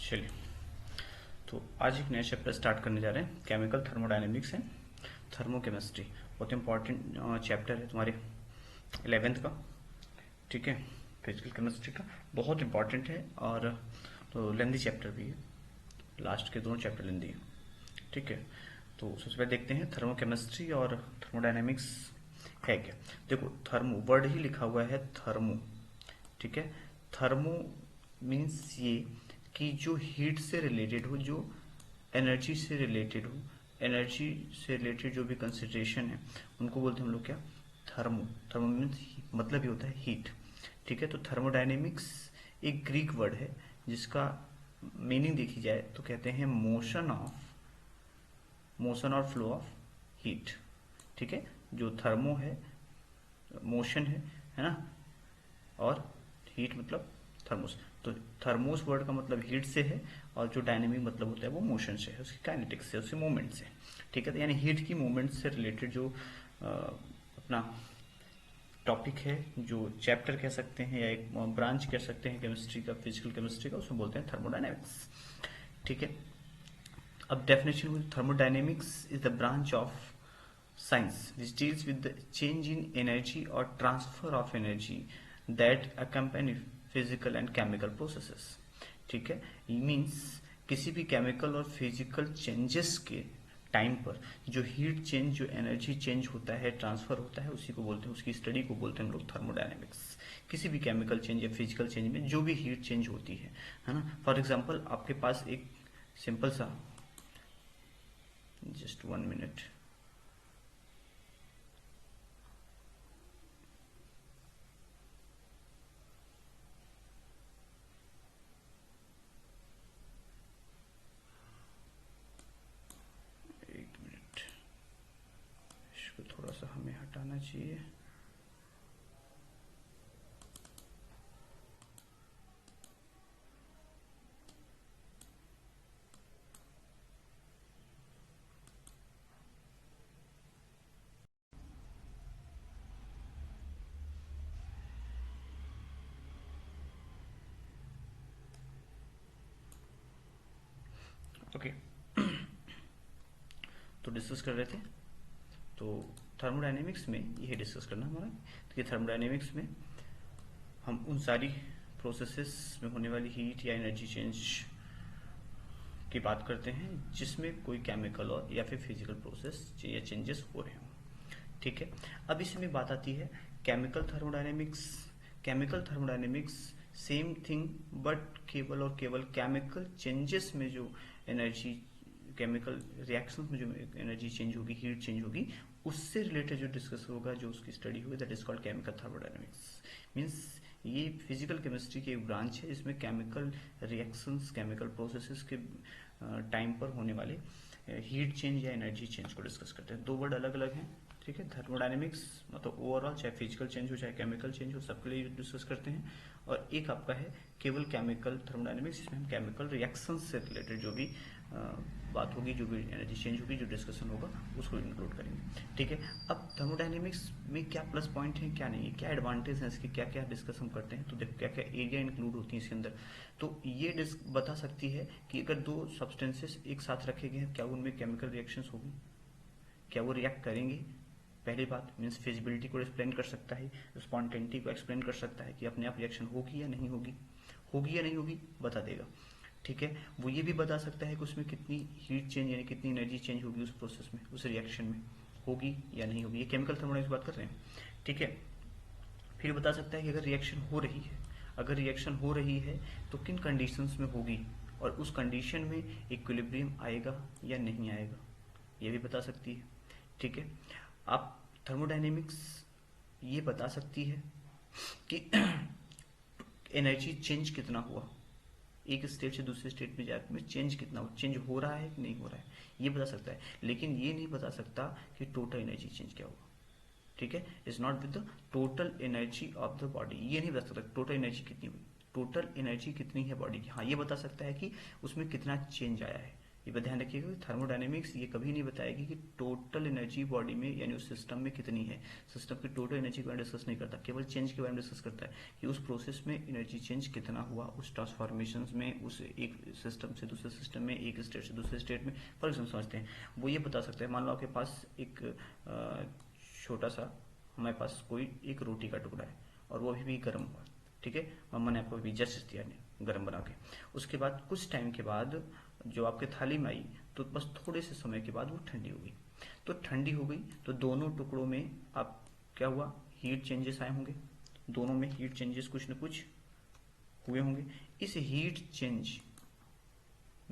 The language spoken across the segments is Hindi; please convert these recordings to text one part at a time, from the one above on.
चलिए, तो आज एक नया चैप्टर स्टार्ट करने जा रहे हैं। केमिकल थर्मोडायनेमिक्स है, थर्मोकेमिस्ट्री। बहुत इंपॉर्टेंट चैप्टर है तुम्हारे 11th का, ठीक है। फिजिकल केमिस्ट्री का बहुत इंपॉर्टेंट है और तो लेंदी चैप्टर भी है। लास्ट के दोनों चैप्टर लेंदी है, ठीक है। तो सबसे पहले देखते हैं थर्मोकेमिस्ट्री और थर्मोडायनेमिक्स है क्या। देखो, थर्मो वर्ड ही लिखा हुआ है थर्मो, ठीक है। थर्मो मीन्स ये कि जो हीट से रिलेटेड हो, जो एनर्जी से रिलेटेड हो, एनर्जी से रिलेटेड जो भी कंसिडरेशन है उनको बोलते हैं हम लोग क्या, थर्मो। थर्मो मीन्स मतलब ही होता है हीट, ठीक है। तो थर्मोडायनेमिक्स एक ग्रीक वर्ड है जिसका मीनिंग देखी जाए तो कहते हैं मोशन और फ्लो ऑफ हीट, ठीक है। जो थर्मो है मोशन है ना, और हीट मतलब थर्मोस। तो थर्मोस वर्ड का मतलब हीट से है और जो डायनेमिक मतलब होता है वो मोशन से है, उसकी काइनेटिक्स से, उसके मूवमेंट से, ठीक है। तो यानी हीट की मूवमेंट से रिलेटेड जो अपना टॉपिक है, जो चैप्टर कह सकते हैं या एक ब्रांच कह सकते हैं केमिस्ट्री का, फिजिकल केमिस्ट्री का, उसमें बोलते हैं थर्मोडायनेमिक्स, ठीक है। अब डेफिनेशन में, thermodynamics is the branch of science which deals with the change in energy or transfer of energy that accompany physical and chemical processes, ठीक है। मीन्स किसी भी केमिकल और फिजिकल चेंजेस के टाइम पर जो हीट चेंज, जो एनर्जी चेंज होता है, ट्रांसफर होता है, उसी को बोलते हैं, उसकी स्टडी को बोलते हैं हम लोग थर्मोडायनेमिक्स। किसी भी केमिकल चेंज या फिजिकल चेंज में जो भी हीट चेंज होती है ना। फॉर एग्जाम्पल आपके पास एक सिंपल सा, जस्ट 1 मिनट, एक मिनट, इसको थोड़ा सा हमें हटाना चाहिए। ओके, तो डिस्कस कर रहे थे, तो थर्मोडायनेमिक्स में यही डिस्कस करना हमारा। तो ये थर्मोडायनेमिक्स में हम उन सारी प्रोसेसेस में होने वाली हीट या एनर्जी चेंज की बात करते हैं जिसमें कोई केमिकल और या फिर फिजिकल प्रोसेस या चेंजेस हो रहे हों, ठीक है। अब इसमें बात आती है chemical thermodynamics. Chemical thermodynamics same thing, but केवल और केवल केमिकल चेंजेस में जो एनर्जी, केमिकल रिएक्शंस में जो एनर्जी चेंज होगी, हीट चेंज होगी, उससे रिलेटेड जो डिस्कस होगा, जो उसकी स्टडी होगी, that is called chemical thermodynamics. Means ये फिजिकल केमिस्ट्री की एक ब्रांच है जिसमें केमिकल रिएक्शंस, केमिकल प्रोसेसेस के टाइम पर होने वाले हीट चेंज या एनर्जी चेंज को डिस्कस करते हैं। दो वर्ड अलग अलग हैं, ठीक है। थर्मोडायनेमिक्स मतलब ओवरऑल, चाहे फिजिकल चेंज हो चाहे केमिकल चेंज हो, सबके लिए डिस्कस करते हैं। और एक आपका है केवल केमिकल थर्मोडायनेमिक्स, जिसमें हम केमिकल रिएक्शंस से रिलेटेड जो भी बात होगी, जो भी एनर्जी चेंज होगी, जो डिस्कशन होगा, उसको इंक्लूड करेंगे, ठीक है। अब थर्मोडायनेमिक्स में क्या प्लस पॉइंट है, क्या नहीं है, क्या एडवांटेज है इसके, क्या क्या डिस्कस हम करते हैं, तो देखो क्या क्या एरिया इंक्लूड होती है इसके अंदर। तो ये बता सकती है कि अगर दो सब्सटेंसेस एक साथ रखे गए हैं, क्या उनमें केमिकल रिएक्शंस होगी, क्या वो रिएक्ट करेंगे। पहली बात मीन्स फिजिबिलिटी को एक्सप्लेन कर सकता है, स्पॉन्टेनिटी को एक्सप्लेन कर सकता है कि अपने आप रिएक्शन होगी या नहीं होगी, होगी या नहीं होगी बता देगा, ठीक है। वो ये भी बता सकता है कि उसमें कितनी हीट चेंज यानी कितनी एनर्जी चेंज होगी उस प्रोसेस में, उस रिएक्शन में, होगी या नहीं होगी। ये केमिकल थर्मोडायनेमिक्स बात कर रहे हैं, ठीक है। फिर बता सकता है कि अगर रिएक्शन हो रही है, अगर रिएक्शन हो रही है तो किन कंडीशंस में होगी, और उस कंडीशन में इक्विलिब्रियम आएगा या नहीं आएगा, ये भी बता सकती है, ठीक है। आप थर्मोडायनेमिक्स ये बता सकती है कि एनर्जी चेंज कितना हुआ, एक स्टेट से दूसरे स्टेट में जाने में चेंज कितना हो, चेंज हो रहा है कि नहीं हो रहा है, ये बता सकता है। लेकिन ये नहीं बता सकता कि टोटल एनर्जी चेंज क्या होगा, ठीक है। Is not with the total energy of the body, ये नहीं बता सकता टोटल एनर्जी कितनी हुई, टोटल एनर्जी कितनी है बॉडी की। हाँ, ये बता सकता है कि उसमें कितना चेंज आया है, ये बात ध्यान रखिएगा कि थर्मोडायनेमिक्स ये कभी नहीं बताएगी कि टोटल एनर्जी बॉडी में यानी उस सिस्टम में कितनी है। सिस्टम की टोटल एनर्जी के बारे में डिस्कस नहीं करता, केवल चेंज के बारे में डिस्कस करता है कि उस प्रोसेस में एनर्जी चेंज कितना हुआ, उस ट्रांसफॉर्मेशन में, उस एक सिस्टम से दूसरे सिस्टम में, एक स्टेट से दूसरे स्टेट में। फॉर एग्जाम्पल समझते हैं, वो ये बता सकता है, मान लो आपके पास एक छोटा सा, हमारे पास कोई एक रोटी का टुकड़ा है और वो अभी भी गर्म हुआ, ठीक है, मम्मा ने आपको अभी जस्ट दिया गर्म बना के। उसके बाद कुछ टाइम के बाद जो आपके थाली में आई तो बस थोड़े से समय के बाद वो ठंडी हो गई। तो ठंडी हो गई तो दोनों टुकड़ों में आप क्या हुआ, हीट चेंजेस आए होंगे, दोनों में हीट चेंजेस कुछ न कुछ हुए होंगे। इस हीट चेंज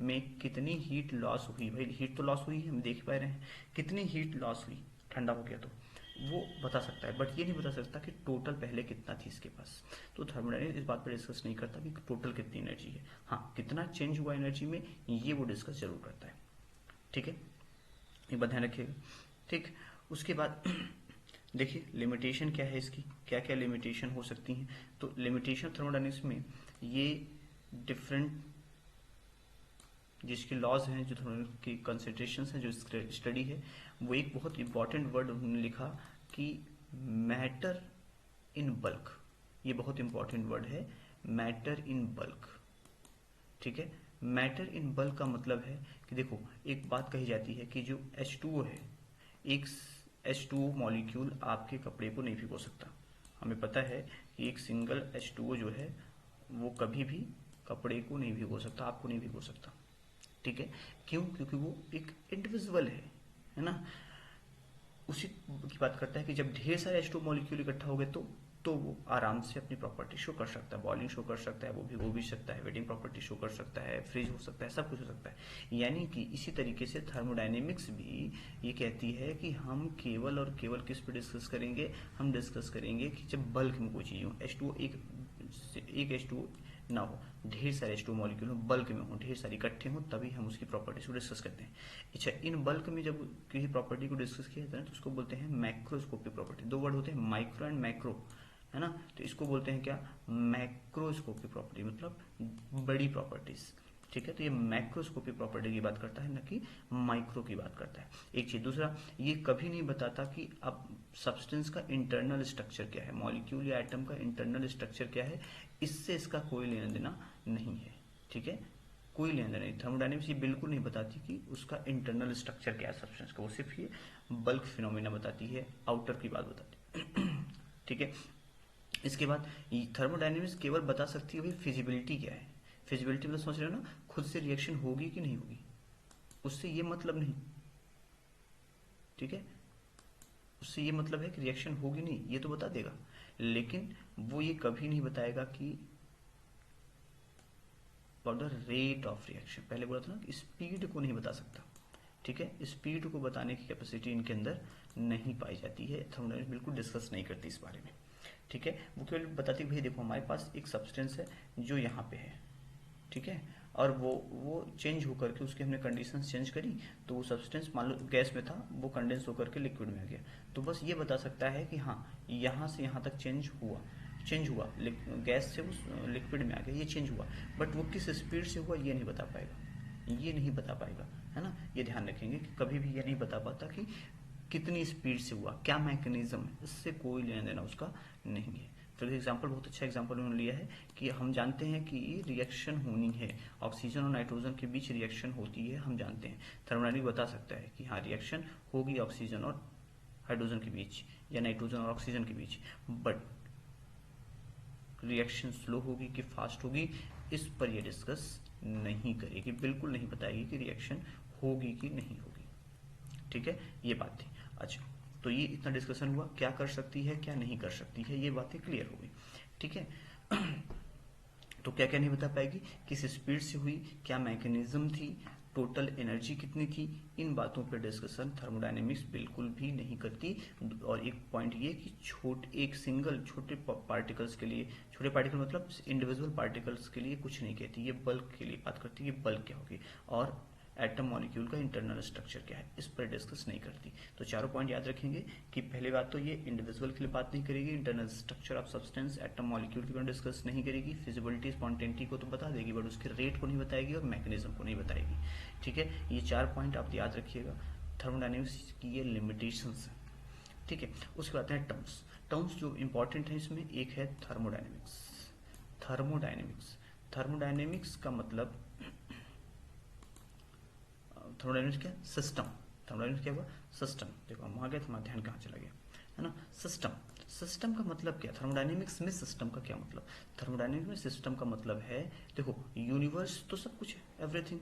में कितनी हीट लॉस हुई, भाई हीट तो लॉस हुई है, हम देख पा रहे हैं, कितनी हीट लॉस हुई ठंडा हो गया तो वो बता सकता है, बट ये नहीं बता सकता कि टोटल पहले कितना थी इसके पास। तो थर्मोडायनेमिक्स इस बात पर डिस्कस नहीं करता कि टोटल कितनी एनर्जी है, हाँ कितना चेंज हुआ एनर्जी में ये वो डिस्कस जरूर करता है, ठीक है, ये बात ध्यान रखिएगा। ठीक, उसके बाद देखिए लिमिटेशन क्या है इसकी, क्या क्या लिमिटेशन हो सकती हैं। तो लिमिटेशन थर्मोडायनेमिक्स में ये डिफरेंट जिसके लॉज हैं, जो की कंसंट्रेशन है, जो स्टडी है, वो एक बहुत इंपॉर्टेंट वर्ड उन्होंने लिखा कि मैटर इन बल्क। ये बहुत इंपॉर्टेंट वर्ड है, मैटर इन बल्क, ठीक है। मैटर इन बल्क का मतलब है कि देखो एक बात कही जाती है कि जो H2O है, एक H2O मॉलिक्यूल आपके कपड़े को नहीं भिगो सकता। हमें पता है कि एक सिंगल H2O जो है वो कभी भी कपड़े को नहीं भिगो सकता, आपको नहीं भिगो सकता, ठीक है। क्यों? क्योंकि वो एक इंडिविजुअल है ना। उसी की बात करता है कि जब ढेर सारे H2 मॉलिक्यूल इकट्ठा हो गए तो वो आराम से अपनी प्रॉपर्टी शो कर सकता है, बॉइलिंग शो कर सकता है, वो भिगो भी सकता है, वेटिंग प्रॉपर्टी शो कर सकता है, फ्रीज हो सकता है, सब कुछ हो सकता है। यानी कि इसी तरीके से थर्मोडायनेमिक्स भी ये कहती है कि हम केवल और केवल किस पे डिस्कस करेंगे, हम डिस्कस करेंगे कि जब बल्क में कोई चीज़ हो, H2O एक H2O ना हो, ढेर सारे H2 मॉलिक्यूल हो, बल्क में हो, ढेर सारे इकट्ठे हो, तभी हम उसकी प्रॉपर्टीज को डिस्कस करते हैं। अच्छा, इन बल्क में जब किसी प्रॉपर्टी को डिस्कस किया जाता है तो उसको बोलते हैं मैक्रोस्कोपिक प्रॉपर्टी। दो वर्ड होते हैं, माइक्रो एंड मैक्रो, है ना। तो इसको बोलते हैं क्या, मैक्रोस्कोपिक प्रॉपर्टी, मतलब बड़ी प्रॉपर्टीज, ठीक है। तो ये मैक्रोस्कोपिक प्रॉपर्टी की बात करता है, न कि माइक्रो की बात करता है। एक चीज, दूसरा ये कभी नहीं बताता कि अब सब्सटेंस का इंटरनल स्ट्रक्चर क्या है, मॉलिक्यूल या एटम का इंटरनल स्ट्रक्चर क्या है, इससे इसका कोई लेना देना नहीं है, ठीक है, कोई लेना देना नहीं। थर्मोडायनेमिक्स ये बिल्कुल नहीं बताती कि उसका इंटरनल स्ट्रक्चर क्या है सब्सटेंस का, वो सिर्फ ये बल्क फिनोमेना बताती है, आउटर की बात बताती है, ठीक है। इसके बाद थर्मोडायनेमिक्स केवल बता सकती है भाई फिजिबिलिटी क्या है। फिजिबिलिटी मतलब समझ रहे हो ना, खुद से रिएक्शन होगी कि नहीं होगी, उससे ये मतलब नहीं, ठीक है, उससे ये मतलब है कि रिएक्शन होगी नहीं, ये तो बता देगा, लेकिन वो ये कभी नहीं बताएगा कि द रेट ऑफ रिएक्शन, पहले बोला था ना कि स्पीड को नहीं बता सकता, ठीक है, स्पीड को बताने की कैपेसिटी इनके अंदर नहीं पाई जाती है। थर्मोडायनेमिक्स बिल्कुल डिस्कस नहीं करती इस बारे में, ठीक है। वो केवल बताती है भाई देखो हमारे पास एक सब्सटेंस है जो यहाँ पे है, ठीक है, और वो चेंज होकर के उसके हमने कंडीशंस चेंज करी, तो वो सब्सटेंस मान लो गैस में था, वो कंडेंस होकर के लिक्विड में आ गया, तो बस ये बता सकता है कि हाँ यहाँ से यहाँ तक चेंज हुआ, गैस से उस लिक्विड में आ गया, ये चेंज हुआ, बट वो किस स्पीड से हुआ ये नहीं बता पाएगा, ये नहीं बता पाएगा, है ना। ये ध्यान रखेंगे कि कभी भी ये नहीं बता पाता कि कितनी स्पीड से हुआ, क्या मैकेनिज्म है, इससे कोई लेना देना उसका नहीं है। फिर एग्जाम्पल, बहुत अच्छा एग्जाम्पल उन्होंने लिया है कि हम जानते हैं कि रिएक्शन होनी है, ऑक्सीजन और नाइट्रोजन के बीच रिएक्शन होती है, हम जानते हैं। थर्मोडायनेमिक्स बता सकता है कि हाँ रिएक्शन होगी ऑक्सीजन और हाइड्रोजन के बीच या नाइट्रोजन और ऑक्सीजन के बीच, बट रिएक्शन स्लो होगी कि फास्ट होगी, इस पर यह डिस्कस नहीं करेगी, बिल्कुल नहीं बताएगी कि रिएक्शन होगी कि नहीं होगी, ठीक है, ये बात थी। अच्छा, तो ये इतना डिस्कशन हुआ, क्या कर सकती है क्या नहीं कर सकती है, ये बातें क्लियर हो गई, ठीक है। तो क्या क्या नहीं बता पाएगी, किस स्पीड से हुई, क्या मैकेनिज्म थी, टोटल एनर्जी कितनी थी, इन बातों पर डिस्कशन थर्मोडायनेमिक्स बिल्कुल भी नहीं करती। और एक पॉइंट ये कि एक सिंगल छोटे पार्टिकल्स के लिए, छोटे पार्टिकल मतलब इंडिविजुअल पार्टिकल्स के लिए कुछ नहीं कहती, ये बल्क के लिए बात करती है, ये बल्क क्या होगी, और एटम मॉलिक्यूल का इंटरनल स्ट्रक्चर क्या है, इस पर डिस्कस नहीं करती। तो चारों पॉइंट याद रखेंगे कि पहली बात तो ये इंडिविजुअल के लिए बात नहीं करेगी, internal structure of substance atom molecule के बारे में डिस्कस नहीं करेगी, फिजिबिलिटी स्पॉन्टेनिटी को तो बता देगी बट उसके रेट को नहीं बताएगी और मैकेनिज्म को नहीं बताएगी। ठीक है, ये 4 पॉइंट आप याद रखिएगा। थर्मोडायनेमिक्स की ये लिमिटेशंस है। ठीक है, उसके बाद हैं टर्म्स। टर्म्स जो इंपॉर्टेंट है इसमें, एक है थर्मोडायनेमिक्स। थर्मोडायनेमिक्स, थर्मोडायनेमिक्स का मतलब, थर्मोडायनेमिक्स क्या, सिस्टम। थर्मोडायनेमिक्स क्या हुआ, सिस्टम। देखो हम आ गए, हमारा ध्यान कहाँ चला गया, है ना, सिस्टम। सिस्टम का मतलब क्या, थर्मोडायनेमिक्स में सिस्टम का क्या मतलब, थर्मोडायनेमिक्स में सिस्टम का मतलब है, देखो यूनिवर्स तो सब कुछ है, एवरीथिंग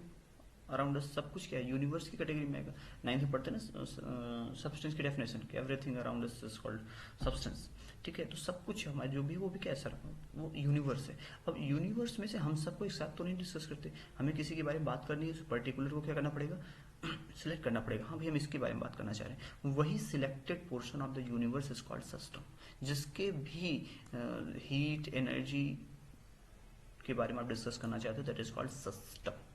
अराउंड अस, सब कुछ क्या है, यूनिवर्स की कैटेगरी में आएगा। 9th में पढ़ते हैं ना सब्सटेंस की definition, everything around us is called substance. ठीक है, तो सब कुछ हमारा जो भी वो भी कैसा, वो यूनिवर्स है। अब यूनिवर्स में से हम सबको एक साथ तो नहीं डिस्कस करते, हमें किसी के बारे में बात करनी है तो पर्टिकुलर को क्या करना पड़ेगा, सिलेक्ट करना पड़ेगा। हाँ भाई हम इसके बारे में बात करना चाह रहे हैं, वही selected portion of the universe is called system, जिसके भी हीट एनर्जी के बारे में आप डिस्कस करना चाहते हो, that is called system.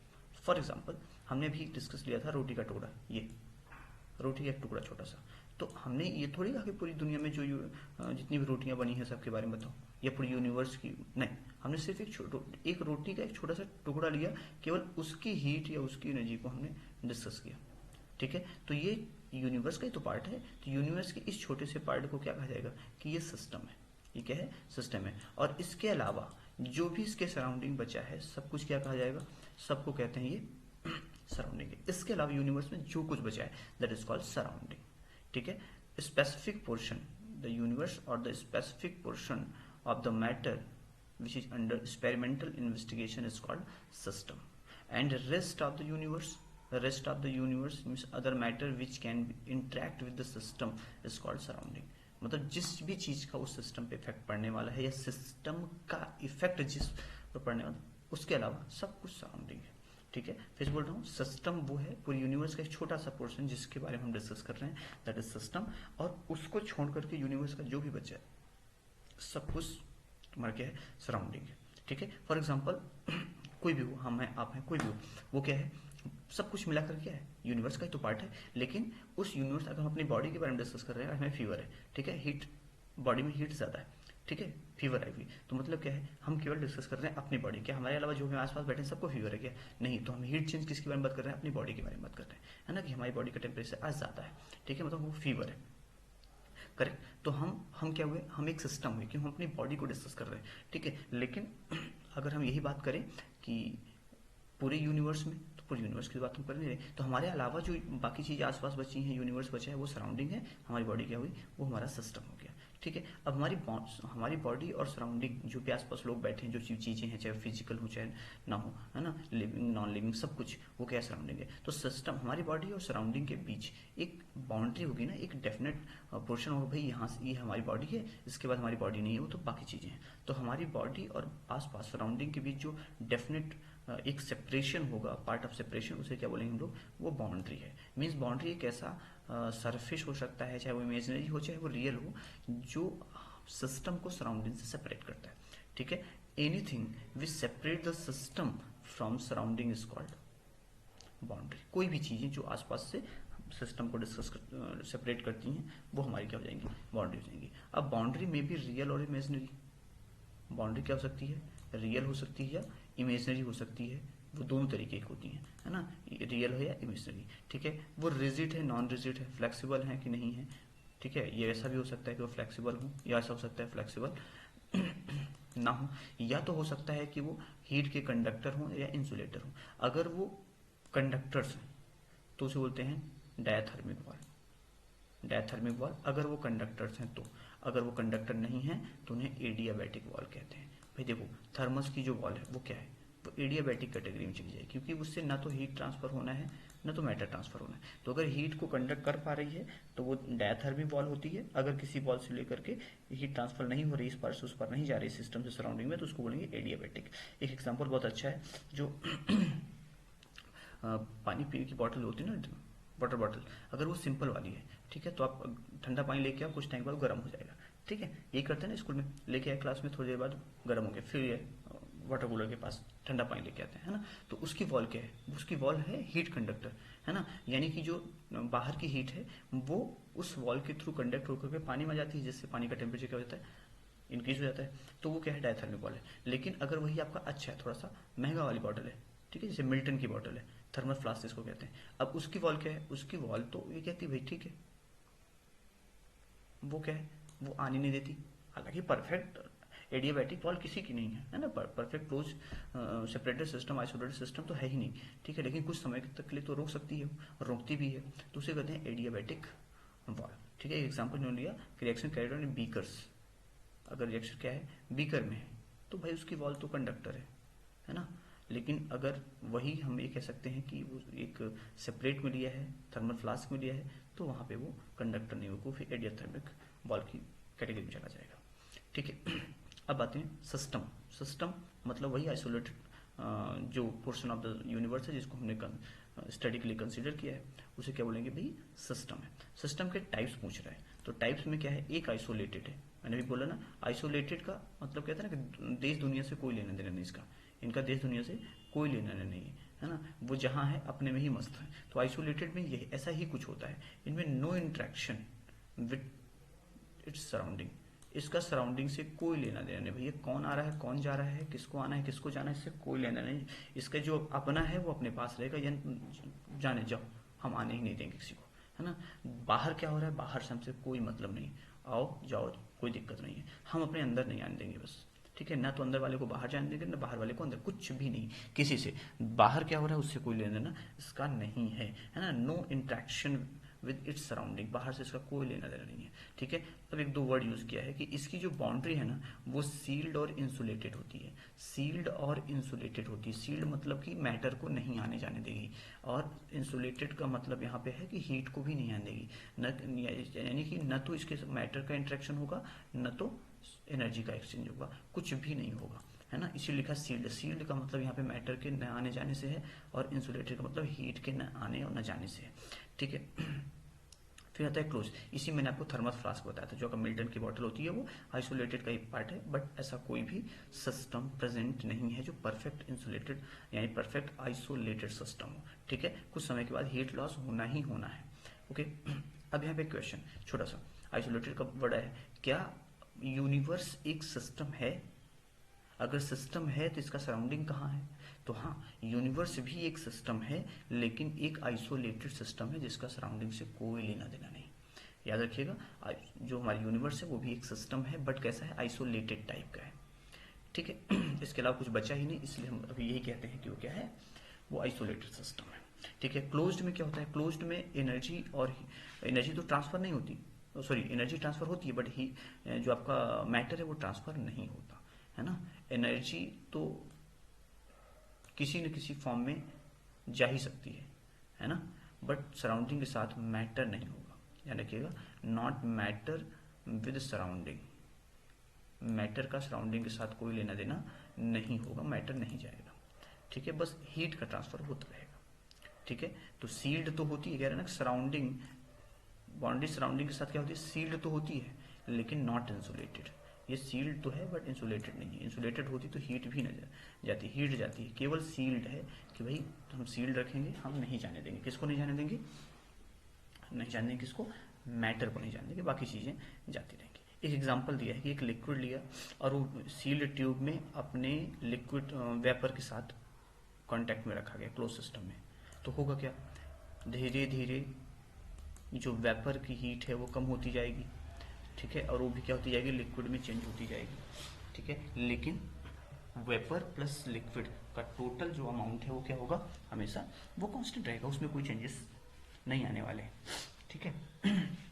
For example हमने भी डिस्कस लिया था रोटी का टुकड़ा, ये रोटी का एक टुकड़ा छोटा सा, तो हमने ये थोड़ी कहा कि पूरी दुनिया में जो जितनी भी रोटियां बनी हैं सबके बारे में बताओ, या पूरी यूनिवर्स की, नहीं, हमने सिर्फ एक रोटी का एक छोटा सा टुकड़ा लिया, केवल उसकी हीट या उसकी एनर्जी को हमने डिस्कस किया। ठीक है, तो ये यूनिवर्स का ही तो पार्ट है, तो यूनिवर्स के इस छोटे से पार्ट को क्या कहा जाएगा कि ये सिस्टम है, ये क्या है, सिस्टम है। और इसके अलावा जो भी इसके सराउंडिंग बचा है सब कुछ क्या कहा जाएगा, सबको कहते हैं ये सराउंडिंग है। इसके अलावा यूनिवर्स में जो कुछ बचा है दैट इज कॉल्ड सराउंडिंग। ठीक है, स्पेसिफिक पोर्शन द यूनिवर्स और the specific portion of the matter which is under experimental investigation is called system, and rest of the universe means other matter which can interact with the system is called surrounding। मतलब जिस भी चीज का उस सिस्टम पे इफेक्ट पड़ने वाला है या सिस्टम का इफेक्ट जिस पर पड़ने वाला, उसके अलावा सब कुछ सराउंडिंग है। ठीक है, फिर बोल रहा हूँ सिस्टम वो है पूरी यूनिवर्स का एक छोटा सा पोर्शन जिसके बारे में हम डिस्कस कर रहे हैं, दैट इज सिस्टम। और उसको छोड़ करके यूनिवर्स का जो भी बचा है सब कुछ तुम्हारा क्या है, सराउंडिंग है। ठीक है, फॉर एग्जाम्पल कोई भी हो, हम हैं आप हैं, कोई भी हो, वो क्या है, सब कुछ मिलाकर क्या है, यूनिवर्स का ही तो पार्ट है। लेकिन उस यूनिवर्स, अगर हम अपनी बॉडी के बारे में डिस्कस कर रहे हैं, हमें फीवर है, ठीक है, हीट, बॉडी में हीट ज्यादा है, ठीक है, फीवर आई हुई, तो मतलब क्या है, हम केवल डिस्कस कर रहे हैं अपनी बॉडी, क्या हमारे अलावा जो हमारे आसपास बैठे हैं सबको फीवर है क्या, नहीं, तो हम हीट चेंज किसके बारे में बात कर रहे हैं, अपनी बॉडी के बारे में बात कर रहे हैं, है ना, कि हमारी बॉडी का टेम्परेचर आज ज्यादा है, ठीक है, मतलब वो फीवर है, करेक्ट। तो हम क्या हुए, हम एक सिस्टम हुए कि हम अपनी बॉडी को डिस्कस कर रहे हैं। ठीक है, लेकिन अगर हम यही बात करें कि पूरे यूनिवर्स में, तो पूरे यूनिवर्स की बात हम कर नहीं रहे, तो हमारे अलावा जो बाकी चीजें आसपास बची हैं, यूनिवर्स बचा है, वो सराउंडिंग है, हमारी बॉडी क्या हुई, वो हमारा सिस्टम हो गया। ठीक है, अब हमारी बॉडी और सराउंडिंग जो भी आसपास लोग बैठे हैं, जो चीजें हैं, चाहे फिजिकल हो चाहे ना हो, है ना, लिविंग नॉन लिविंग सब कुछ, वो क्या सराउंडिंग है। तो सिस्टम, हमारी बॉडी और सराउंडिंग के बीच एक बाउंड्री होगी ना, एक डेफिनेट पोर्शन होगा, भाई यहाँ से ये हमारी बॉडी है, इसके बाद हमारी बॉडी नहीं है, वो तो बाकी चीजें हैं। तो हमारी बॉडी और आसपास सराउंडिंग के बीच जो डेफिनेट एक सेपरेशन होगा, पार्ट ऑफ सेपरेशन, उसे क्या बोलेंगे हम लोग, वो बाउंड्री है। मीन्स बाउंड्री एक ऐसा सरफेस हो सकता है, चाहे वो इमेजिनरी हो चाहे वो रियल हो, जो सिस्टम को सराउंडिंग से सेपरेट करता है। ठीक है, anything which separate the system from surrounding is called boundary. कोई भी चीजें जो आसपास से सिस्टम को डिस्कस सेपरेट करती हैं, वो हमारी क्या हो जाएंगी, बाउंड्री हो जाएंगी। अब बाउंड्री में भी रियल और इमेजिनरी, बाउंड्री क्या हो सकती है, रियल हो सकती है या इमेजिनरी हो सकती है, वो दोनों तरीके की होती हैं, है ना, रियल हो या इमेजिनरी। ठीक है, वो रिजिड है, नॉन रिजिड है, फ्लेक्सिबल है कि नहीं है। ठीक है, ये ऐसा भी हो सकता है कि वो फ्लेक्सिबल हो, या ऐसा हो सकता है फ्लेक्सिबल ना हो, या तो हो सकता है कि वो हीट के कंडक्टर हो या इंसुलेटर हो। अगर वो कंडक्टर्स हैं तो उसे बोलते हैं डायथर्मिक वॉल, डायथर्मिक वॉल। अगर वो कंडक्टर्स हैं तो, अगर वो कंडक्टर नहीं है तो उन्हें एडियाबैटिक वॉल कहते हैं। भाई देखो, थर्मस की जो वॉल है वो क्या है, वो एडियाबैटिक कैटेगरी में चली जाए, क्योंकि उससे ना तो हीट ट्रांसफर होना है ना तो मैटर ट्रांसफर होना है। तो अगर हीट को कंडक्ट कर पा रही है तो वो डायथर्मिक वॉल होती है। अगर किसी वॉल से लेकर के हीट ट्रांसफर नहीं हो रही, इस पार से उस पार नहीं जा रही सिस्टम से सराउंडिंग में, तो उसको बोलेंगे एडियाबैटिक। एक एग्जाम्पल बहुत अच्छा है, जो पानी पीने की बॉटल होती है ना, वाटर बॉटल, अगर वो सिंपल वाली है, ठीक है, तो आप ठंडा पानी लेके आओ, कुछ टाइम बाद गर्म हो जाएगा। ठीक है, यही करते हैं ना स्कूल में, लेके आए क्लास में, थोड़ी देर बाद गर्म हो गया, फिर ये वाटर कूलर के पास ठंडा पानी लेके आते हैं, है ना, तो उसकी वॉल क्या है, उसकी वॉल है हीट कंडक्टर, है ना, यानी कि जो बाहर की हीट है वो उस वॉल के थ्रू कंडक्ट होकर के पानी में जाती है, जिससे पानी का टेम्परेचर क्या हो जाता है, इंक्रीज हो जाता है। तो वो क्या है, डायथर्मिक वॉल है। लेकिन अगर वही आपका अच्छा है, थोड़ा सा महंगा वाली बॉटल है, ठीक है, जैसे मिल्टन की बॉटल है, थर्मल फ्लास्क इसको कहते हैं, अब उसकी वॉल क्या है, उसकी वॉल तो ये कहती है भाई ठीक है, वो क्या है, वो आने नहीं देती। हालांकि परफेक्ट एडियाबैटिक वॉल किसी की नहीं है ना, perfect close separated system, isolated system तो है ही नहीं, ठीक है, लेकिन कुछ समय तक के लिए तो रोक सकती है, रोकती भी है, तो उसे कहते हैं एडियाबैटिक वॉल, ठीक है। एग्जाम्पल जो लिया कि रिएक्शन कैरिड ऑन बीकर्स, अगर रिएक्शन क्या है, बीकर में है, तो भाई उसकी वॉल तो कंडक्टर है ना। लेकिन अगर वही हम ये कह सकते हैं कि वो एक सेपरेट में लिया है, थर्मल फ्लास्क में लिया है, तो वहाँ पे वो कंडक्टर नहीं होगा, फिर एडियाथर्मिक वॉल की कैटेगरी में चला जाएगा, ठीक है। अब आते हैं सिस्टम। सिस्टम मतलब वही आइसोलेटेड जो पोर्शन ऑफ द यूनिवर्स है जिसको हमने स्टडी के लिए कंसीडर किया है, उसे क्या बोलेंगे भाई, सिस्टम है। सिस्टम के टाइप्स पूछ रहा है, तो टाइप्स में क्या है, एक आइसोलेटेड है, मैंने भी बोला ना, आइसोलेटेड का मतलब कहते हैं ना कि देश दुनिया से कोई लेना देना नहीं, इसका इनका देश दुनिया से कोई लेना देना नहीं है ना, वो जहाँ है अपने में ही मस्त है। तो आइसोलेटेड में ये ऐसा ही कुछ होता है, इनमें no interaction with its surrounding, इसका सराउंडिंग से कोई लेना देना नहीं, भैया कौन आ रहा है कौन जा रहा है, किसको आना है किसको जाना है, इससे कोई लेना नहीं। इसका जो अपना है वो अपने पास रहेगा, या जाने जाओ, हम आने ही नहीं देंगे किसी को, है ना। बाहर क्या हो रहा है, बाहर से हमसे कोई मतलब नहीं, आओ जाओ कोई दिक्कत नहीं है, हम अपने अंदर नहीं आने देंगे बस, ठीक है, ना तो अंदर वाले को बाहर जाने देंगे, ना बाहर वाले को अंदर, कुछ भी नहीं किसी से। बाहर क्या हो रहा है उससे कोई लेना देना इसका नहीं है ना, no interaction with its surrounding, बाहर से इसका कोई लेना देना नहीं है, ठीक है। अब एक दो वर्ड यूज किया है कि इसकी जो बाउंड्री है ना वो सील्ड और इंसुलेटेड होती है, सील्ड और इंसुलेटेड होती है। सील्ड मतलब कि मैटर को नहीं आने जाने देगी, और इंसुलेटेड का मतलब यहाँ पे है कि हीट को भी नहीं आने देगी, न यानी कि न तो इसके मैटर का इंट्रैक्शन होगा, न तो एनर्जी का एक्सचेंज होगा, कुछ भी नहीं होगा, है ना। इसी लिखा सील्ड, सील्ड का मतलब यहाँ पे मैटर के न आने जाने से है, और इंसुलेटेड का मतलब हीट के न आने और न जाने से है, ठीक है। फिर आता है क्लोज, इसी मैंने आपको थर्मल फ्लास्क बताया था, जो अगर मिल्टन की बॉटल होती है वो आइसोलेटेड का एक पार्ट है, बट ऐसा कोई भी सिस्टम प्रेजेंट नहीं है जो परफेक्ट इंसुलेटेड यानी परफेक्ट आइसोलेटेड सिस्टम हो, ठीक है। कुछ समय के बाद हीट लॉस होना ही होना है, ओके। अब यहाँ पे क्वेश्चन छोटा सा, आइसोलेटेड का वर्ड है, क्या यूनिवर्स एक सिस्टम है, अगर सिस्टम है तो इसका सराउंडिंग कहाँ है, तो हाँ, यूनिवर्स भी एक सिस्टम है, लेकिन एक आइसोलेटेड सिस्टम है जिसका सराउंडिंग से कोई लेना देना नहीं। याद रखिएगा, जो हमारी यूनिवर्स है वो भी एक सिस्टम है, बट कैसा है, आइसोलेटेड टाइप का है, ठीक है। इसके अलावा कुछ बचा ही नहीं, इसलिए हम अभी यही कहते हैं कि वो क्या है, वो आइसोलेटेड सिस्टम है, ठीक है। क्लोज्ड में क्या होता है, क्लोज्ड में एनर्जी और एनर्जी तो ट्रांसफर नहीं होती, सॉरी एनर्जी ट्रांसफर होती है, बट ही जो आपका मैटर है वो ट्रांसफर नहीं होता, है ना। एनर्जी तो किसी न किसी फॉर्म में जा ही सकती है ना, बट सराउंडिंग के साथ मैटर नहीं होगा, याद रखिएगा, not matter with surrounding, matter का सराउंडिंग के साथ कोई लेना देना नहीं होगा, मैटर नहीं जाएगा, ठीक है, बस हीट का ट्रांसफर होता रहेगा, ठीक है। तो सील्ड तो होती है, कह रहे हैं ना, सराउंडिंग बाउंड्री सराउंडिंग के साथ क्या होती है, सील्ड तो होती है लेकिन नॉट इंसुलेटेड, ये सील्ड तो है बट इंसुलेटेड नहीं है, इंसुलेटेड होती तो हीट भी न जाती, हीट जाती है, केवल सील्ड है कि भाई हम सील्ड रखेंगे, हम नहीं जाने देंगे, किसको नहीं जाने देंगे, नहीं जाने देंगे किसको, मैटर को नहीं जाने देंगे, बाकी चीजें जाती रहेंगी। एक एग्जांपल दिया है कि एक लिक्विड लिया और वो सील्ड ट्यूब में अपने लिक्विड वेपर के साथ कांटेक्ट में रखा गया क्लोज सिस्टम में, तो होगा क्या, धीरे धीरे जो वेपर की हीट है वो कम होती जाएगी, ठीक है, और वो भी क्या होती जाएगी, लिक्विड में चेंज होती जाएगी, ठीक है। लेकिन वेपर प्लस लिक्विड का टोटल जो अमाउंट है वो क्या होगा, हमेशा वो कांस्टेंट रहेगा, उसमें कोई चेंजेस नहीं आने वाले, ठीक है।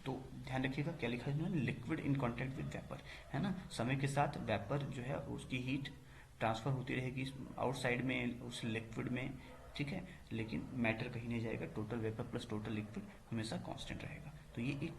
तो ध्यान रखिएगा क्या लिखा है, liquid in contact with vapour, है ना, समय के साथ वेपर जो है उसकी हीट ट्रांसफर होती रहेगी आउटसाइड में उस लिक्विड में, ठीक है, लेकिन मैटर कहीं नहीं जाएगा, total vapour plus total liquid हमेशा कांस्टेंट रहेगा। तो ये एक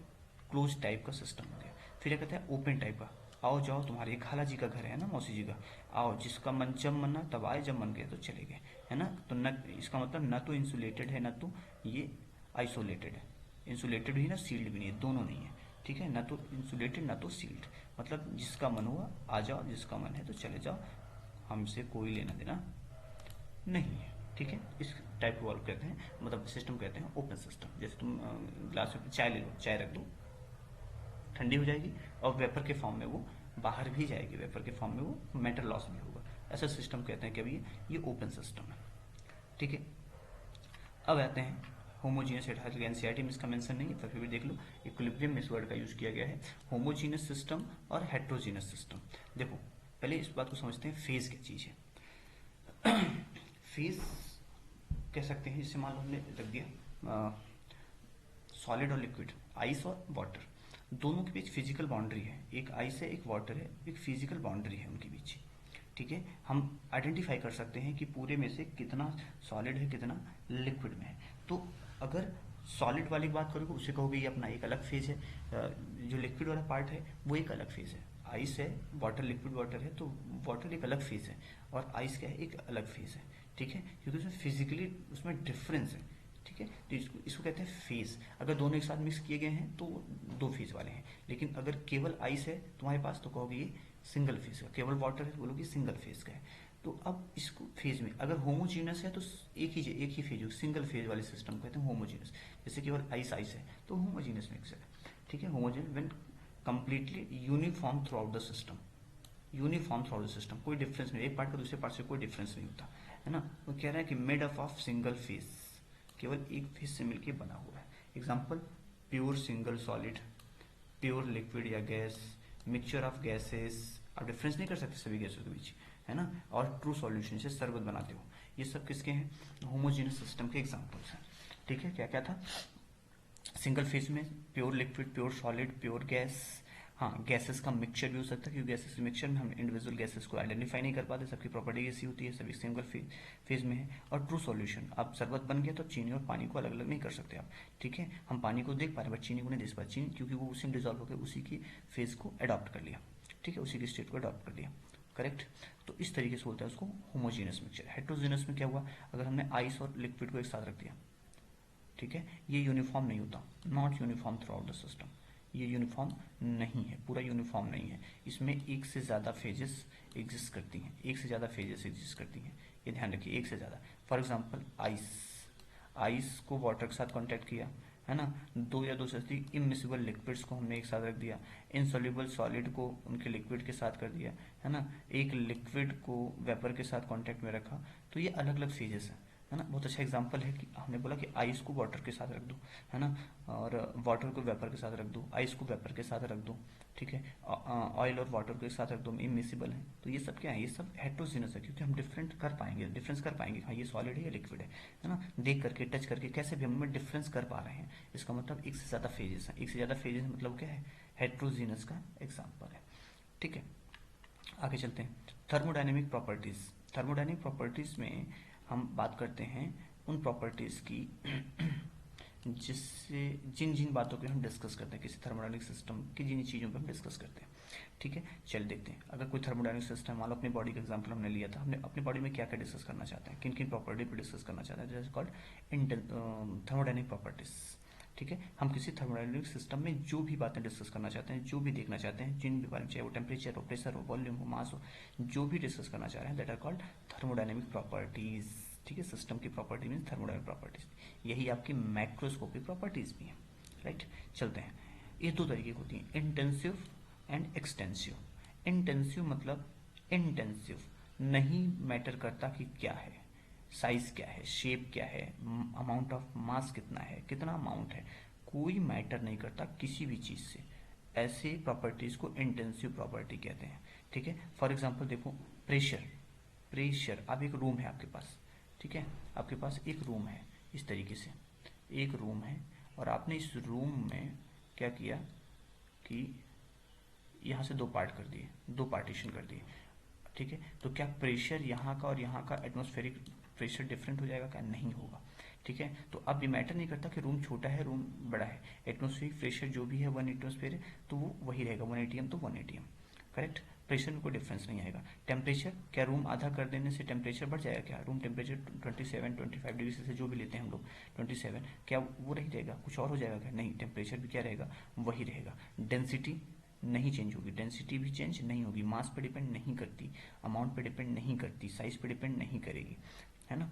क्लोज टाइप का सिस्टम हो गया। फिर क्या कहते हैं, ओपन टाइप का, आओ जाओ, तुम्हारे खाला जी का घर है ना, मौसी जी का, आओ, जिसका मन जब मना तब आए, जब मन गए तो चले गए, है ना। तो न इसका मतलब न तो इंसुलेटेड है, न तो ये आइसोलेटेड है, इंसुलेटेड भी ना सील्ड भी नहीं है, दोनों नहीं है, ठीक है, न तो इंसुलेटेड न तो सील्ड, मतलब जिसका मन हुआ आ जाओ, जिसका मन है तो चले जाओ, हमसे कोई लेना देना नहीं है। ठीक है, इस टाइप को वॉल्व कहते हैं, मतलब सिस्टम कहते हैं ओपन सिस्टम। जैसे तुम ग्लास में चाय ले लो, चाय रख दो, ठंडी हो जाएगी और वेपर के फॉर्म में वो बाहर भी जाएगी, वेपर के फॉर्म में वो मेटल लॉस भी होगा। ऐसा सिस्टम कहते हैं कि अभी ये ओपन सिस्टम है। ठीक है, अब आते हैं होमोजीनियस हेड। एनसीईआरटी में इसका मेंशन नहीं है, तो फिर भी देख लो, इक्विलिब्रियम में इस वर्ड का यूज किया गया है। होमोजीनियस सिस्टम और हेट्रोजीनियस सिस्टम। देखो पहले इस बात को समझते हैं, फेज क्या चीज है। फेज कह सकते हैं, जैसे मान लो हमने रख दिया सॉलिड और लिक्विड, आइस और वाटर, दोनों के बीच फिजिकल बाउंड्री है, एक आइस है एक वाटर है, एक फिजिकल बाउंड्री है उनके बीच। ठीक है, हम आइडेंटिफाई कर सकते हैं कि पूरे में से कितना सॉलिड है कितना लिक्विड में है। तो अगर सॉलिड वाली बात करोगे उसे कहोगे ये अपना एक अलग फेज है, जो लिक्विड वाला पार्ट है वो एक अलग फेज है। आइस है, वाटर लिक्विड वाटर है, तो वाटर एक अलग फेज है और आइस क्या है, एक अलग फेज है। ठीक है, क्योंकि उसमें फिजिकली उसमें डिफरेंस है। ठीक है, तो इसको कहते हैं फेज। अगर दोनों एक साथ मिक्स किए गए हैं तो दो फेज वाले हैं, लेकिन अगर केवल आइस है तुम्हारे पास तो कहोगे ये सिंगल फेज का, केवल वाटर है तो बोलोगे सिंगल फेज का है। तो अब इसको फेज में अगर होमोजीनस है तो एक ही फेज हो, सिंगल फेज वाले सिस्टम कहते हैं होमोजीनस। जैसे केवल आइस आइस है तो होमोजीनस मिक्सर है। ठीक है, homogeneous when completely uniform through out the system, uniform through out the system, कोई डिफरेंस नहीं, एक पार्ट का दूसरे पार्ट से कोई डिफरेंस नहीं होता है ना। वो कह रहा है कि made up of single phase, केवल एक फेज से मिलकर बना हुआ है। Example pure single solid, pure liquid या गैस, मिक्सचर ऑफ गैसेस, आप डिफरेंस नहीं कर सकते सभी गैसों के बीच, है ना। और ट्रू सॉल्यूशन से शरबत बनाते हो, ये सब किसके हैं, होमोजीनियस सिस्टम के एग्जांपल्स हैं। ठीक है, क्या क्या था, सिंगल फेज में pure liquid, pure solid, pure gas. हाँ, गैसेस का मिक्सचर भी हो सकता है, क्योंकि गैसेस के मिक्सचर में हम इंडिविजुअल गैसेस को आइडेंटिफाई नहीं कर पाते, सबकी प्रॉपर्टी ऐसी होती है, सभी सिंगल फेज में है। और ट्रू सॉल्यूशन, अब शरबत बन गया तो चीनी और पानी को अलग अलग नहीं कर सकते आप। ठीक है, हम पानी को देख पा रहे हैं बट चीनी को नहीं देख पा रहे, चीनी क्योंकि वो उसी में डिजॉल्व होकर उसी की फेज को अडॉप्ट कर लिया। ठीक है, उसी की स्टेट को अडॉप्ट कर लिया, करेक्ट। तो इस तरीके से बोलता है उसको होमोजीनियस मिक्सचर। हेट्रोजीनियस में क्या हुआ, अगर हमने आइस और लिक्विड को एक साथ रख दिया, ठीक है, ये यूनिफॉर्म नहीं होता, not uniform through out the system, ये यूनिफॉर्म नहीं है, पूरा यूनिफॉर्म नहीं है, इसमें एक से ज़्यादा फेजेस एग्जिस्ट करती हैं, एक से ज़्यादा फेजेस एग्जिस्ट करती हैं, ये ध्यान रखिए, एक से ज़्यादा। फॉर एग्जांपल आइस, आइस को वाटर के साथ कांटेक्ट किया, है ना, दो या दो से अधिक इमिसिबल लिक्विड्स को हमने एक साथ रख दिया, इनसॉल्युबल सॉलिड को उनके लिक्विड के साथ कर दिया, है ना, एक लिक्विड को वेपर के साथ कांटेक्ट में रखा, तो ये अलग अलग फेजेस हैं, है ना। बहुत अच्छा एग्जांपल है कि हमने बोला कि आइस को वाटर के साथ रख दो, है ना, और वाटर को वेपर के साथ रख दो, आइस को वेपर के साथ रख दो, ठीक है, ऑयल और वाटर के साथ रख दो, इमिसिबल है। तो ये सब क्या है, ये सब हेट्रोजीनस है, क्योंकि हम डिफरेंस कर पाएंगे, हाँ ये सॉलिड है या लिक्विड है ना, देख करके टच करके कैसे भी हम डिफरेंस कर पा रहे हैं। इसका मतलब एक से ज्यादा फेजेस है, एक से ज्यादा फेजेस मतलब क्या है, हेट्रोजीनस का एग्जाम्पल है। ठीक है, आगे चलते हैं, थर्मोडायनेमिक प्रॉपर्टीज। थर्मोडायनेमिक प्रॉपर्टीज में हम बात करते हैं उन प्रॉपर्टीज की जिससे जिन जिन बातों को हम डिस्कस करते हैं किसी थर्मोडायनेमिक सिस्टम की, जिन चीज़ों पर हम डिस्कस करते हैं। ठीक है, चल देखते हैं, अगर कोई थर्मोडायनेमिक सिस्टम, मान लो अपनी बॉडी का एग्जांपल हमने लिया था, हमने अपनी बॉडी में क्या क्या डिस्कस करना चाहते हैं, किन किन प्रॉपर्टी पर डिस्कस करना चाहते हैं, that is called thermodynamic properties. ठीक है, हम किसी थर्मोडायनेमिक सिस्टम में जो भी बातें डिस्कस करना चाहते हैं, जो भी देखना चाहते हैं, जिन भी बारे में, चाहे वो टेम्परेचर हो, प्रेशर हो, वॉल्यूम हो, मास हो, जो भी डिस्कस करना चाह रहे हैं, that are called thermodynamic properties. ठीक है, सिस्टम की प्रॉपर्टी मीन थर्मोडायनेमिक प्रॉपर्टीज, यही आपकी मैक्रोस्कोपिक प्रॉपर्टीज भी हैं। राइट, चलते हैं, ये दो तरीके की होती हैं, इंटेंसिव एंड एक्सटेंसिव। इंटेंसिव मतलब इंटेंसिव, नहीं मैटर करता कि क्या है, साइज क्या है, शेप क्या है, अमाउंट ऑफ मास कितना है, कितना अमाउंट है, कोई मैटर नहीं करता किसी भी चीज से, ऐसे प्रॉपर्टीज को इंटेंसिव प्रॉपर्टी कहते हैं। ठीक है, फॉर एग्जांपल देखो, प्रेशर, प्रेशर, अब एक रूम है आपके पास, ठीक है, आपके पास एक रूम है, इस तरीके से एक रूम है, और आपने इस रूम में क्या किया कि यहाँ से दो पार्ट कर दिए, दो पार्टीशन कर दिए। ठीक है, तो क्या प्रेशर यहाँ का और यहाँ का एटमॉस्फेरिक प्रेशर डिफरेंट हो जाएगा क्या, नहीं होगा। ठीक है, तो अब ये मैटर नहीं करता कि रूम छोटा है रूम बड़ा है, एटमॉस्फेरिक प्रेशर जो भी है 1 एटमॉस्फेयर है तो वो वही रहेगा, 1 atm तो 1 atm, करेक्ट। प्रेशर में कोई डिफरेंस नहीं आएगा। टेम्परेचर, क्या रूम आधा कर देने से टेम्परेचर बढ़ जाएगा क्या, रूम टेम्परेचर 27-25 डिग्री से जो भी लेते हैं हम लोग 27, क्या वो रही रहेगा, कुछ और हो जाएगा क्या, नहीं, टेम्परेचर भी क्या रहेगा, वही रहेगा। डेंसिटी, नहीं चेंज होगी, डेंसिटी भी चेंज नहीं होगी, मास पे डिपेंड नहीं करती, अमाउंट पे डिपेंड नहीं करती, साइज पे डिपेंड नहीं करेगी, है ना।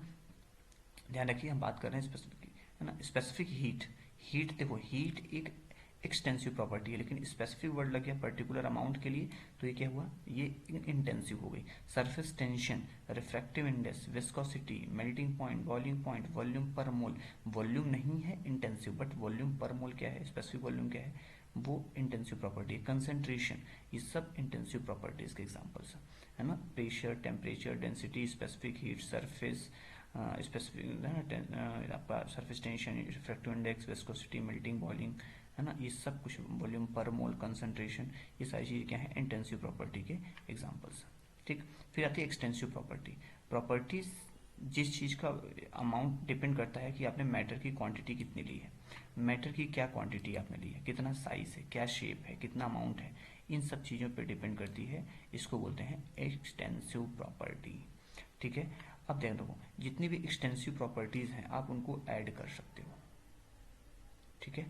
ध्यान रखिए हम बात कर रहे हैं स्पेसिफिक, है ना। स्पेसिफिक हीट, हीट देखो हीट एक एक्सटेंसिव प्रॉपर्टी है, लेकिन स्पेसिफिक वर्ड लग गया पर्टिकुलर अमाउंट के लिए तो ये क्या हुआ, ये इंटेंसिव हो गई। Surface tension, refractive index, viscosity, melting point, boiling point, volume पर मोल, वॉल्यूम नहीं है इंटेंसिव बट वॉल्यूम पर मोल क्या है, स्पेसिफिक वॉल्यूम क्या है, वो इंटेंसिव प्रॉपर्टी है। कंसेंट्रेशन, ये सब इंटेंसिव प्रॉपर्टीज के एग्जाम्पल्स है ना। Pressure, temperature, density, specific heat, surface specific आपका surface tension, refractive index, viscosity, melting, boiling, है ना, ये सब कुछ वॉल्यूम पर मोल, कंसंट्रेशन, ये सारी चीज़ें क्या है, इंटेंसिव प्रॉपर्टी के एग्जांपल्स। ठीक, फिर आती है एक्सटेंसिव प्रॉपर्टी। प्रॉपर्टीज जिस चीज़ का अमाउंट डिपेंड करता है कि आपने मैटर की क्वांटिटी कितनी ली है, मैटर की क्या क्वांटिटी आपने ली है, कितना साइज है, क्या शेप है, कितना अमाउंट है, इन सब चीज़ों पर डिपेंड करती है, इसको बोलते हैं एक्सटेंसिव प्रॉपर्टी। ठीक है, अब देख दो जितनी भी एक्सटेंसिव प्रॉपर्टीज हैं आप उनको ऐड कर सकते हो। ठीक है,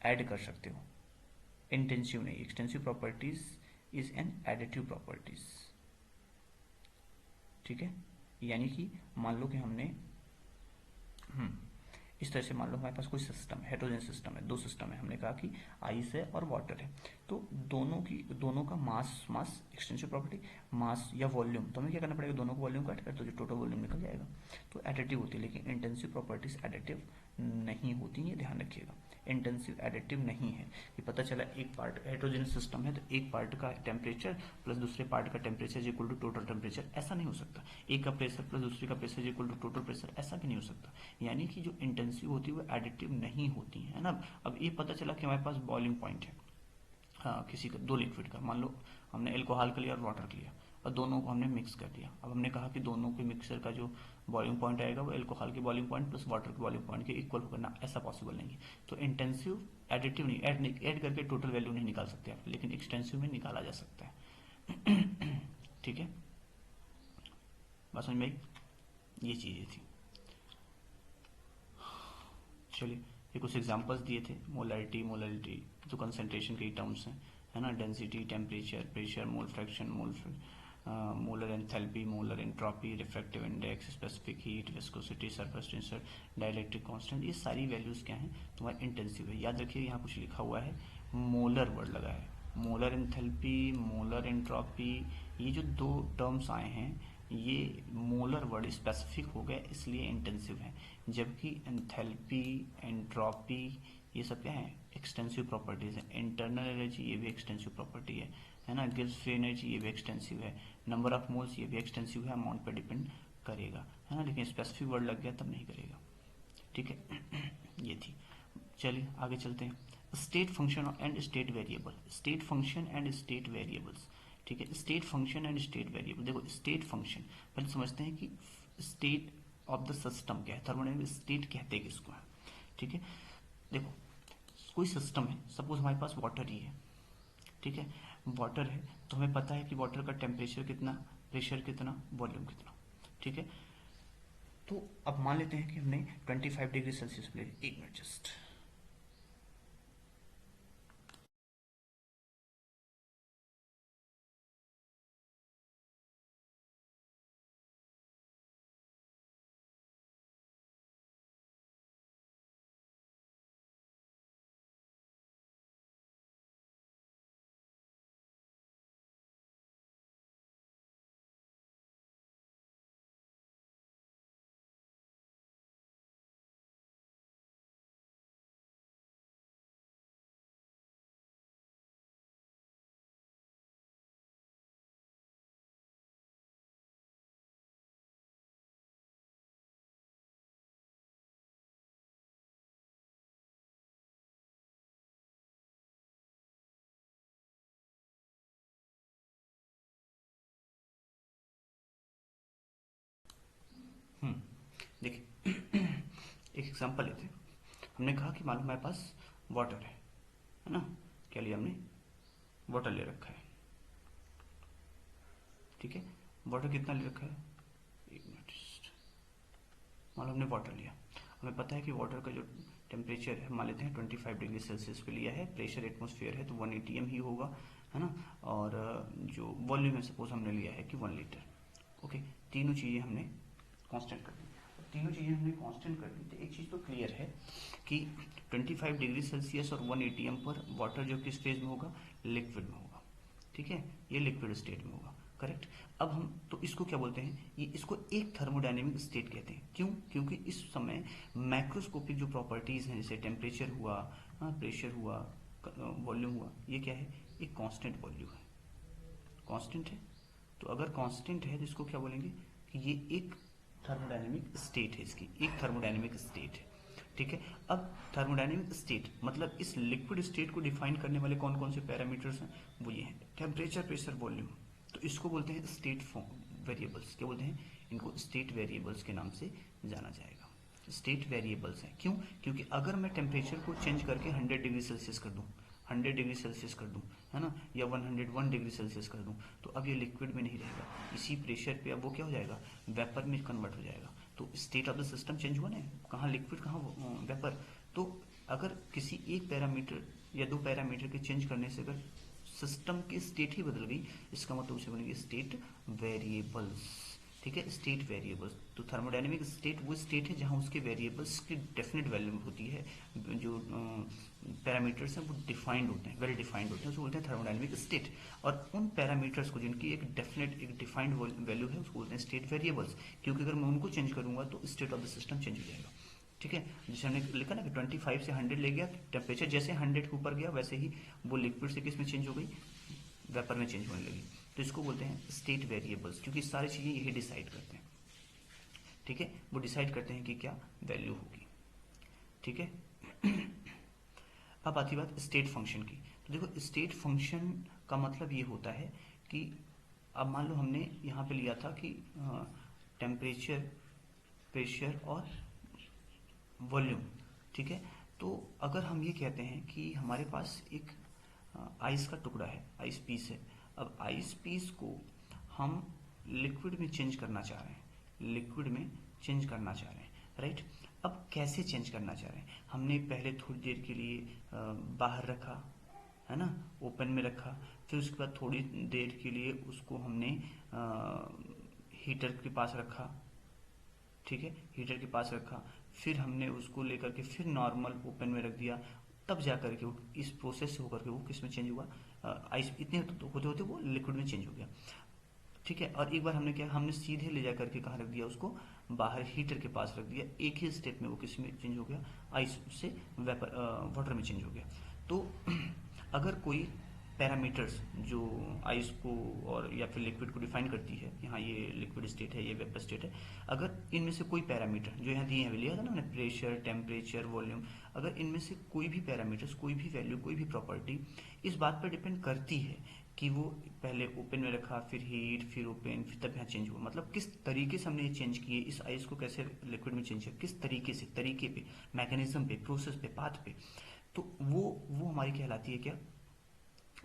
ऐड कर सकते हो, इंटेंसिव नहीं। Extensive properties is an additive properties. ठीक है, यानी कि मान लो कि हमने इस तरह से मान लो हमारे पास कोई सिस्टम है, हेट्रोजन सिस्टम है, दो सिस्टम है, हमने कहा कि आइस है और वाटर है, तो दोनों का मास एक्सटेंसिव प्रॉपर्टी, मास या वॉल्यूम, तो हमें क्या करना पड़ेगा, दोनों को वॉल्यूम काट कर तो जो टोटल वॉल्यूम निकल जाएगा, तो एडिटिव होती है। लेकिन इंटेंसिव प्रॉपर्टीज एडिटिव नहीं होती, ये ध्यान रखिएगा, इंटेंसिव एडिटिव नहीं है। कि पता चला एक पार्ट हेट्रोजेनियस सिस्टम है तो एक पार्ट का टेम्परेचर प्लस दूसरे पार्ट का temperature is equal to total temperature, ऐसा नहीं हो सकता। एक का प्रेशर प्लस दूसरे का pressure is equal to total pressure, ऐसा भी नहीं हो सकता। यानी कि जो इंटेंसिव होती है वो एडिटिव नहीं होती है ना। अब ये पता चला कि हमारे पास बॉइलिंग पॉइंट है, हाँ, किसी का दो लिक्विड का, मान लो हमने एल्कोहल का लिया और वाटर का लिया और दोनों को हमने मिक्स कर दिया। अब हमने कहा कि दोनों के मिक्सर का जो बॉइलिंग पॉइंट आएगा वो एल्कोहल के बॉइलिंग पॉइंट प्लस वाटर के बॉइलिंग पॉइंट के इक्वल होगा ना, ऐसा पॉसिबल नहीं है। तो इंटेंसिव एडिटिव नहीं, ऐड करके टोटल वैल्यू नहीं निकाल सकते आप, लेकिन एक्सटेंसिव में निकाला जा सकता है। ठीक है, बात समझ में आई, ये चीज़ें थी। चलिए, ये कुछ एग्जांपल्स दिए थे, मोलरिटी जो कंसंट्रेशन के टर्म्स हैं, है ना, density, temperature, pressure, mole fraction, molar enthalpy, molar entropy, refractive index, specific heat, viscosity, surface tension, dielectric constant, ये सारी वैल्यूज क्या हैं, तुम्हारे इंटेंसिव है। याद रखिए यहाँ कुछ लिखा हुआ है, मोलर वर्ड लगा है, मोलर एंथैल्पी, मोलर एंट्रोपी, ये जो दो टर्म्स आए हैं ये मोलर वर्ड स्पेसिफिक हो गया इसलिए इंटेंसिव है, जबकि एंथैल्पी, एंट्रोपी, ये सब क्या है, एक्सटेंसिव प्रॉपर्टीज है। इंटरनल एनर्जी ये भी एक्सटेंसिव प्रॉपर्टी है ना। गिव्स फ्री एनर्जी ये भी एक्सटेंसिव है। नंबर ऑफ मोल्स ये भी एक्सटेंसिव है, अमाउंट पर डिपेंड करेगा, है ना, लेकिन स्पेसिफिक वर्ड लग गया तब नहीं करेगा। ठीक है, ये थी। चलिए आगे चलते हैं। State function and state variable, state function and state variables. ठीक है, state function and state variable. देखो स्टेट फंक्शन पहले समझते हैं कि स्टेट ऑफ द सिस्टम क्या है, थर्मोडायनेमिक स्टेट कहते हैं किसको है। ठीक है, देखो कोई सिस्टम है, सपोज हमारे पास वाटर ही है, ठीक है, वाटर है तो हमें पता है कि वाटर का टेम्परेचर कितना, प्रेशर कितना, वॉल्यूम कितना। ठीक है, तो अब मान लेते हैं कि हमने 25 डिग्री सेल्सियस पे, एक मिनट जस्ट, देखिए एक एग्जांपल लेते हैं। हमने कहा कि मालूम हमारे पास वाटर है ना, क्या लिया हमने, वाटर ले रखा है। ठीक है, वाटर कितना ले रखा है, एक मिनट, मालूम हमने वाटर लिया, हमें पता है कि वाटर का जो टेम्परेचर मान लेते हैं 25 डिग्री सेल्सियस पे लिया है, प्रेशर एटमॉस्फेयर है तो 1 atm ही होगा, है ना, और जो वॉल्यूम है सपोज हमने लिया है कि 1 लीटर। ओके, तीनों चीज़ें हमने कांस्टेंट कर दी। तीनों चीज़ें हमने कांस्टेंट कर दी तो एक चीज़ तो क्लियर है कि 25 डिग्री सेल्सियस और 1 atm पर वाटर जो किस फेज में होगा, लिक्विड में होगा, ठीक है, ये लिक्विड स्टेट में होगा, करेक्ट। अब हम तो इसको क्या बोलते हैं, ये इसको एक थर्मोडायनेमिक स्टेट कहते हैं। क्यों? क्योंकि इस समय मैक्रोस्कोपिक जो प्रॉपर्टीज हैं जैसे टेम्परेचर हुआ, प्रेशर हुआ, वॉल्यूम हुआ, ये क्या है, एक कांस्टेंट वॉल्यूम है, कांस्टेंट है। तो अगर कांस्टेंट है तो इसको क्या बोलेंगे कि ये एक थर्मोडायनेमिक स्टेट है, इसकी एक थर्मोडायनेमिक स्टेट है, ठीक है। अब थर्मोडायनेमिक स्टेट मतलब इस लिक्विड स्टेट को डिफाइन करने वाले कौन कौन से पैरामीटर्स हैं, वो ये हैं टेम्परेचर, प्रेशर, वॉल्यूम। तो इसको बोलते हैं स्टेट वेरिएबल्स। क्या बोलते हैं इनको? स्टेट वेरिएबल्स के नाम से जाना जाएगा। स्टेट वेरिएबल्स हैं, क्यों? क्योंकि अगर मैं टेम्परेचर को चेंज करके 100 डिग्री सेल्सियस कर दूं, 100 डिग्री सेल्सियस कर दूं, है ना, या 101 डिग्री सेल्सियस कर दूं, तो अब ये लिक्विड में नहीं रहेगा, इसी प्रेशर पे अब वो क्या हो जाएगा, वेपर में कन्वर्ट हो जाएगा। तो state of the system change हुआ ना, कहाँ लिक्विड कहाँ वेपर। तो अगर किसी एक पैरामीटर या दो पैरामीटर के चेंज करने से अगर सिस्टम की स्टेट ही बदल गई, इसका मतलब उसे बनेगी स्टेट वेरिएबल्स, ठीक है, स्टेट वेरिएबल्स। तो थर्मोडायनेमिक स्टेट वो स्टेट है जहां उसके वेरिएबल्स की डेफिनेट वैल्यू होती है, जो पैरामीटर्स हैं वो डिफाइंड होते हैं, वेल डिफाइंड होते हैं, उसको बोलते हैं थर्मोडायनेमिक स्टेट। और उन पैरामीटर्स को जिनकी एक डेफिनेट एक डिफाइंड वैल्यू है उसको बोलते हैं स्टेट वेरिएबल्स, क्योंकि अगर मैं उनको चेंज करूंगा तो state of the system change हो जाएगा, ठीक है। जैसे हमने लिखा ना कि 25 से 100 ले गया, टेम्परेचर जैसे 100 के ऊपर गया वैसे ही वो लिक्विड से किस में चेंज हो गई, वेपर में चेंज होने लगी। तो इसको बोलते हैं स्टेट वेरिएबल्स, क्योंकि सारी चीज़ें यही डिसाइड करते हैं, ठीक है, वो डिसाइड करते हैं कि क्या वैल्यू होगी, ठीक है। अब आती बात स्टेट फंक्शन की। तो देखो स्टेट फंक्शन का मतलब ये होता है कि अब मान लो हमने यहाँ पे लिया था कि टेम्परेचर, प्रेशर और वॉल्यूम, ठीक है। तो अगर हम ये कहते हैं कि हमारे पास एक आइस का टुकड़ा है, आइस पीस है, अब आइस पीस को हम लिक्विड में चेंज करना चाह रहे हैं, लिक्विड में चेंज करना चाह रहे हैं, राइट। अब कैसे चेंज करना चाह रहे हैं, हमने पहले थोड़ी देर के लिए बाहर रखा, है ना, ओपन में रखा, फिर उसके बाद थोड़ी देर के लिए उसको हमने हीटर के पास रखा, ठीक है, हीटर के पास रखा, फिर हमने उसको लेकर के फिर नॉर्मल ओपन में रख दिया, तब जा करके वो इस प्रोसेस से होकर के वो किस में चेंज हुआ, आइस इतने होते होते वो लिक्विड में चेंज हो गया, ठीक है। और एक बार हमने क्या, हमने सीधे ले जा करके कहाँ रख दिया उसको, बाहर हीटर के पास रख दिया, एक ही स्टेप में वो किस में चेंज हो गया, आइस से वेपर वाटर में चेंज हो गया। तो अगर कोई पैरामीटर्स जो आइस को और या फिर लिक्विड को डिफाइन करती है कि हाँ ये लिक्विड स्टेट है, ये वेपर स्टेट है, अगर इनमें से कोई पैरामीटर जो यहाँ दिए हैं, लिया था ना हमने, प्रेशर, टेम्परेचर, वॉल्यूम, अगर इनमें से कोई भी पैरामीटर्स, कोई भी वैल्यू, कोई भी प्रॉपर्टी इस बात पर डिपेंड करती है कि वो पहले ओपन में रखा, फिर हीट, फिर ओपन, फिर तब यहाँ चेंज हुआ, मतलब किस तरीके से हमने ये चेंज किए, इस आइस को कैसे लिक्विड में चेंज किया, किस तरीके से, तरीके पे, मैकेनिज्म पे, प्रोसेस पे, पाथ पे, तो वो हमारी कहलाती है क्या,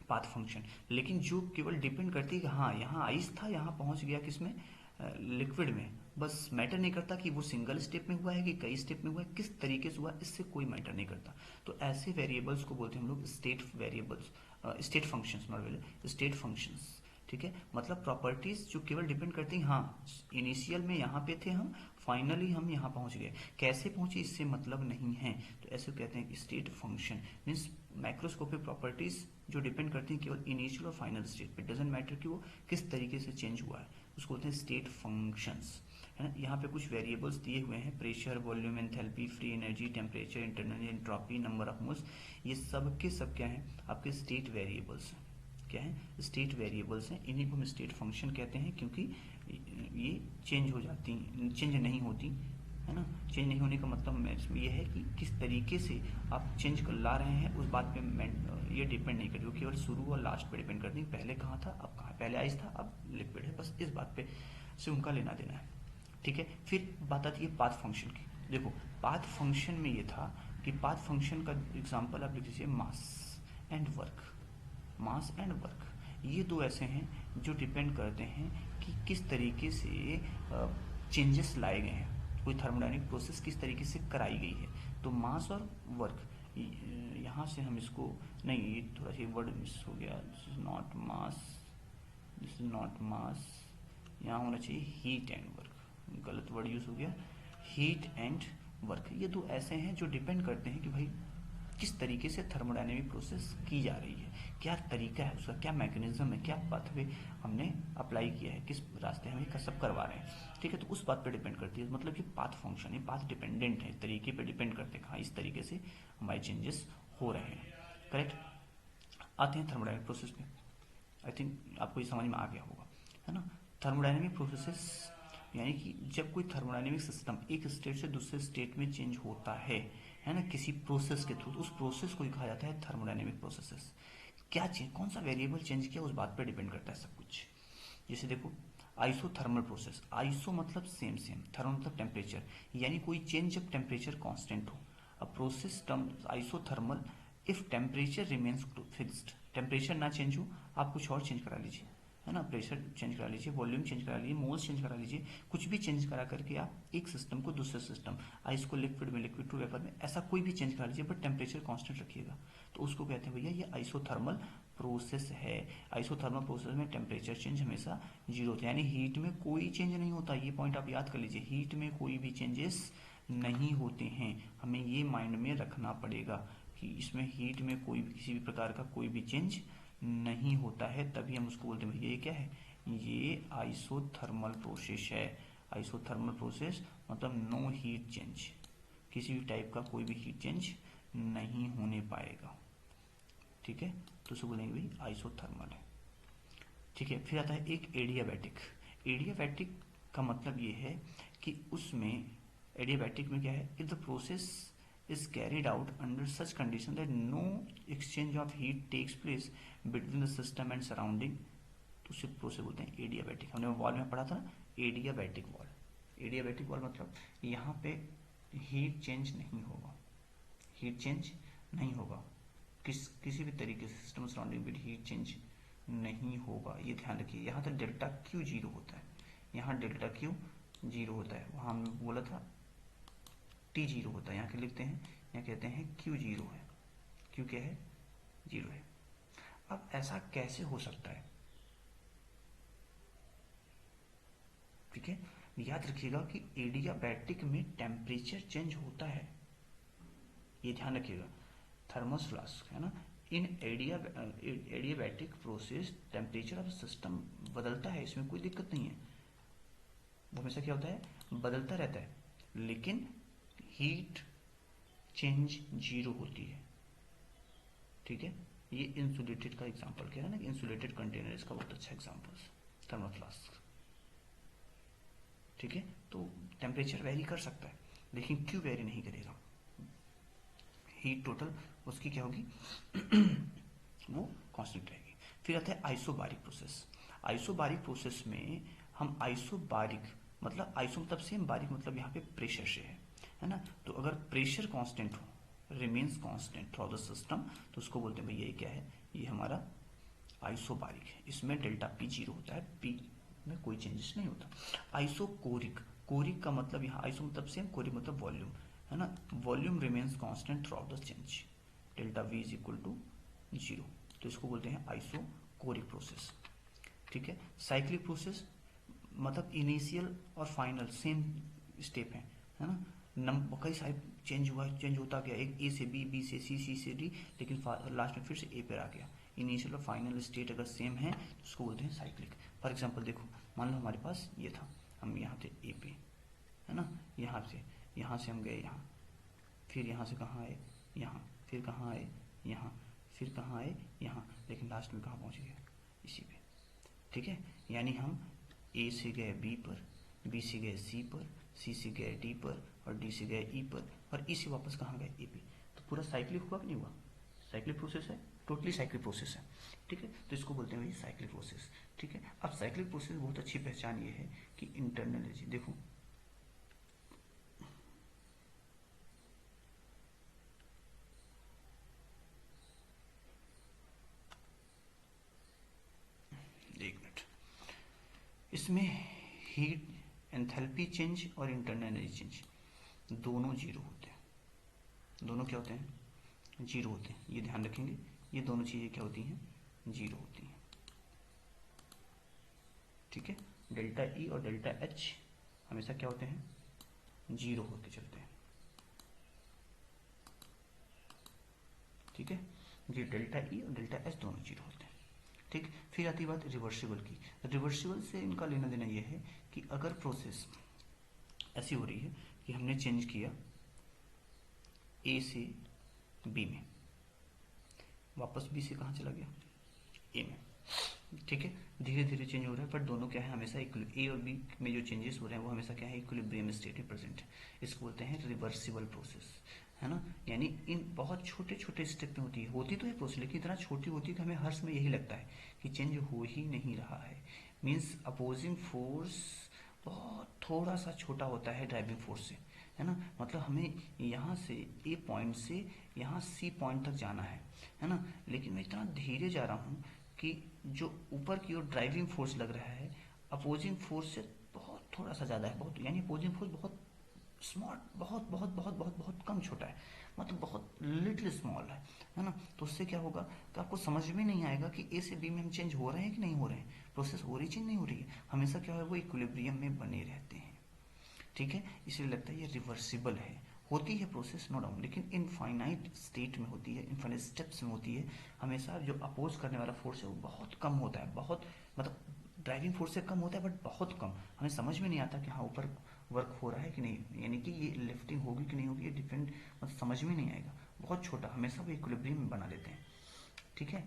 पाथ फंक्शन। लेकिन जो केवल डिपेंड करती है कि हाँ यहाँ आइस था, यहाँ पहुंच गया किसमें, लिक्विड में, बस मैटर नहीं करता कि वो सिंगल स्टेप में हुआ है कि कई स्टेप में हुआ है, किस तरीके से हुआ, इससे कोई मैटर नहीं करता। तो ऐसे वेरिएबल्स को बोलते हैं हम लोग state variables, state functions, not state functions, ठीक है। मतलब प्रॉपर्टीज जो केवल डिपेंड करती हैं, हाँ इनिशियल में यहाँ पे थे हम, फाइनली हम यहाँ पहुंच गए, कैसे पहुंचे इससे मतलब नहीं है, तो ऐसे कहते हैं कि state function means microscopic properties जो डिपेंड करती हैं केवल इनिशियल और फाइनल स्टेट पे, डजेंट मैटर कि वो किस तरीके से चेंज हुआ है, उसको बोलते हैं स्टेट फंक्शंस, है ना। यहाँ पे कुछ वेरिएबल्स दिए हुए हैं, pressure, volume, enthalpy, free energy, temperature, internal entropy, number of moles, ये सब के सब क्या है, आपके स्टेट वेरिएबल्स हैं, क्या है, स्टेट वेरिएबल्स हैं। इन्हीं को हम स्टेट फंक्शन कहते हैं, क्योंकि ये चेंज हो जाती, चेंज नहीं होती, है ना। चेंज नहीं होने का मतलब ये है कि किस तरीके से आप चेंज कर ला रहे हैं, उस बात पे ये डिपेंड नहीं करती, वो केवल शुरू और लास्ट पे डिपेंड करती है, पहले कहाँ था, अब कहाँ, पहले आइस था, अब लिक्विड है, बस इस बात पे से उनका लेना देना है, ठीक है। फिर बात आती है पाथ फंक्शन की। देखो पाथ फंक्शन में ये था कि पाथ फंक्शन का एग्जाम्पल आप लिख लीजिए mass and work, mass and work, ये दो ऐसे हैं जो डिपेंड करते हैं कि किस तरीके से चेंजेस लाए गए हैं, कोई थर्मोडायनेमिक प्रोसेस किस तरीके से कराई गई है। तो मास और वर्क, यहाँ से हम इसको, नहीं ये थोड़ा सा वर्ड मिस हो गया, this is not mass, this is not मास, यहाँ होना चाहिए हीट एंड वर्क, गलत वर्ड यूज हो गया, हीट एंड वर्क। ये दो ऐसे हैं जो डिपेंड करते हैं कि भाई किस तरीके से थर्मोडायनेमिक प्रोसेस की जा रही है, क्या तरीका है उसका, क्या मैकेनिज्म है, क्या पाथवे हमने अप्लाई किया है, किस रास्ते हम ये सब करवा रहे हैं, ठीक है। तो उस बात पे डिपेंड करती है, मतलब ये पाथ फंक्शन है, पाथ डिपेंडेंट है, तरीके पे डिपेंड करते हैं, हाँ इस तरीके से हमारे चेंजेस हो रहे हैं, करेक्ट। आते हैं थर्मोडायनेमिक प्रोसेस पे, आई थिंक आपको ये समझ में आ गया होगा, है ना। थर्मोडायनेमिक प्रोसेसेस यानी कि जब कोई थर्मोडायनेमिक सिस्टम एक स्टेट से दूसरे स्टेट में चेंज होता है ना, किसी प्रोसेस के थ्रू, तो उस प्रोसेस को ही कहा जाता है थर्मोडायनेमिक प्रोसेसेस। क्या चेंज, कौन सा वेरिएबल चेंज किया उस बात पर डिपेंड करता है सब कुछ। जैसे देखो आइसोथर्मल प्रोसेस, आइसो मतलब सेम सेम, थर्मल मतलब टेम्परेचर, यानी कोई चेंज जब टेम्परेचर कांस्टेंट हो। A process term isothermal if temperature remains fixed, temperature ना चेंज हो, आप कुछ और चेंज करा लीजिए, है ना, प्रेशर चेंज करा लीजिए, वॉल्यूम चेंज करा लीजिए, मोल्स चेंज करा लीजिए, कुछ भी चेंज करा करके आप एक सिस्टम को दूसरे सिस्टम, आइस को लिक्विड में, लिक्विड टू वेपर में, ऐसा कोई भी चेंज करा लीजिए बट टेम्परेचर कांस्टेंट रखिएगा, तो उसको कहते हैं भैया ये आइसोथर्मल प्रोसेस है। आइसोथर्मल प्रोसेस में टेम्परेचर चेंज हमेशा जीरो होता है, यानी हीट में कोई चेंज नहीं होता, ये पॉइंट आप याद कर लीजिए, हीट में कोई भी चेंजेस नहीं होते हैं, हमें ये माइंड में रखना पड़ेगा कि इसमें हीट में कोई भी किसी भी प्रकार का कोई भी चेंज नहीं होता है, तभी हम उसको बोलते हैं भैया ये क्या है, ये आइसोथर्मल प्रोसेस है। आइसोथर्मल प्रोसेस मतलब नो हीट चेंज, किसी भी टाइप का कोई भी हीट चेंज नहीं होने पाएगा, ठीक है, तो उसे बोलेंगे भाई आइसोथर्मल है, ठीक है। फिर आता है एक एडियाबैटिक। एडियाबैटिक का मतलब ये है कि उसमें, एडियाबैटिक में क्या है, if the process is carried out under such condition that no exchange of heat takes place between the system and surrounding, तो उसे प्रोसेस बोलते हैं एडियाबैटिक। हमने वॉल में पढ़ा था ना, एडियाबैटिक वॉल, एडियाबैटिक वॉल मतलब यहाँ पे हीट चेंज नहीं होगा, हीट चेंज नहीं होगा, किसी भी तरीके से सिस्टम सराउंडिंग में हीट चेंज नहीं होगा, ये ध्यान रखिए। यहाँ तक डेल्टा क्यू जीरो होता है, यहाँ डेल्टा क्यू जीरो होता है, वहाँ हमने बोला था टी जीरो होता है, यहाँ के लिखते हैं, यहाँ कहते हैं क्यू जीरो है, क्यू क्या है, जीरो है। अब ऐसा कैसे हो सकता है, ठीक है, याद रखिएगा कि एडियाबैटिक में टेम्परेचर चेंज होता है, ये ध्यान रखिएगा, थर्मस फ्लास्क है ना, in adiabatic process temperature of system बदलता है, इसमें कोई दिक्कत नहीं है, वो हमेशा क्या होता है, बदलता रहता है, लेकिन हीट चेंज जीरो होती है, ठीक है। ये इंसुलेटेड का एग्जांपल क्या है ना, इंसुलेटेड कंटेनर इसका बहुत अच्छा एग्जांपल, थर्मल फ्लास्क, ठीक है। तो टेम्परेचर वेरी कर सकता है लेकिन क्यों वेरी नहीं करेगा, हीट टोटल उसकी क्या होगी वो कांस्टेंट रहेगी। फिर आता है आइसोबारिक प्रोसेस। आइसोबारिक प्रोसेस में हम आइसोबारिक मतलब आइसो मतलब सेम, बारिक मतलब यहाँ पे प्रेशर से है ना, तो अगर प्रेशर कांस्टेंट हो, remains constant through the system, तो उसको बोलते हैं भैया ये क्या है, ये हमारा आइसोबारिक है, इसमें डेल्टा पी जीरो होता है, पी में कोई चेंजेस नहीं होता। आइसोकोरिक, कोरिक का मतलब यहाँ आइसो मतलब सेम, कोरिक मतलब वॉल्यूम, है ना, volume remains constant through the change, delta V is equal to zero, तो इसको बोलते हैं आइसोकोरिक प्रोसेस, ठीक है। साइक्लिक प्रोसेस मतलब इनिशियल और फाइनल सेम स्टेप है ना, कई सारे चेंज हुआ, चेंज होता गया, एक ए से बी, बी से सी, सी से डी, लेकिन लास्ट में फिर से ए पर आ गया। इनिशियल और फाइनल स्टेट अगर सेम है तो उसको बोलते हैं साइक्लिक। फॉर एग्जांपल देखो, मान लो हमारे पास ये था, हम यहाँ थे ए पे, है ना, यहाँ से हम गए यहाँ, फिर यहाँ से कहाँ आए यहाँ, फिर कहाँ आए यहाँ, फिर कहाँ आए यहाँ, लेकिन लास्ट में कहाँ पहुँच गए, इसी पे, ठीक है। यानी हम ए से गए बी पर, बी से गए सी पर, सी से गए डी पर, और डी से गए ई पर, और ई से वापस कहाँ गए ए पे, तो पूरा साइक्लिक हुआ कि नहीं हुआ, साइक्लिक प्रोसेस है, टोटली साइक्लिक प्रोसेस है, ठीक है। तो इसको बोलते हैं भाई साइक्लिक प्रोसेस, ठीक है। अब साइक्लिक प्रोसेस बहुत अच्छी पहचान ये है कि इंटरनल एनर्जी देखो, एक मिनट, इसमें हीट एंथैल्पी चेंज और इंटरनल एनर्जी चेंज दोनों जीरो होते हैं, दोनों क्या होते हैं, जीरो होते हैं। ये ध्यान रखेंगे, ये दोनों चीज़ें क्या होती हैं, जीरो होती हैं। ठीक है, डेल्टा ई और डेल्टा एच हमेशा क्या होते हैं, जीरो होते चलते हैं। ठीक है, ये डेल्टा ई और डेल्टा एच दोनों जीरो होते हैं। ठीक, फिर आती बात रिवर्सिबल की। रिवर्सिबल से इनका लेना देना यह है कि अगर प्रोसेस ऐसी हो रही है कि हमने चेंज किया ए से बी में, वापस बी से कहाँ चला गया, ए में। ठीक है, धीरे धीरे चेंज हो रहा है, पर दोनों क्या है, हमेशा ए और बी में जो चेंजेस हो रहे हैं वो हमेशा क्या है, इक्विलिब्रियम स्टेट में प्रेजेंट है। इसको बोलते हैं रिवर्सिबल प्रोसेस, है ना। यानी इन बहुत छोटे छोटे स्टेप में होती तो है प्रोसेस, लेकिन इतना छोटी होती है कि हमें हर समय यही लगता है कि चेंज हो ही नहीं रहा है। मीन्स अपोजिंग फोर्स बहुत थोड़ा सा छोटा होता है ड्राइविंग फोर्स से, है ना। मतलब हमें यहाँ से ए पॉइंट से यहाँ सी पॉइंट तक जाना है ना, लेकिन मैं इतना धीरे जा रहा हूँ कि जो ऊपर की ओर ड्राइविंग फोर्स लग रहा है अपोजिंग फोर्स से बहुत थोड़ा सा ज़्यादा है, बहुत, यानी अपोजिंग फोर्स बहुत स्मॉल, बहुत बहुत बहुत बहुत बहुत कम छोटा है, मतलब बहुत लिटिल स्मॉल है ना। तो उससे क्या होगा कि आपको समझ में नहीं आएगा कि ए से बी में हम चेंज हो रहे हैं कि नहीं हो रहे हैं, प्रोसेस हो रही चेंज नहीं हो रही है, हमेशा क्या है वो इक्विलिब्रियम में बने रहते हैं। ठीक है, इसलिए लगता है ये रिवर्सिबल है। होती है प्रोसेस नो डाउट, लेकिन इनफाइनाइट स्टेट में होती है, इनफाइनाइट स्टेप्स में होती है। हमेशा जो अपोज करने वाला फोर्स है वो बहुत कम होता है, बहुत, मतलब ड्राइविंग फोर्स से कम होता है बट बहुत कम। हमें समझ में नहीं आता कि हाँ ऊपर वर्क हो रहा है कि नहीं, यानी कि ये लिफ्टिंग होगी कि नहीं होगी, ये डिफरेंट, मतलब समझ में नहीं आएगा, बहुत छोटा, हमेशा वो इक्विलिब्रियम में बना लेते हैं। ठीक है,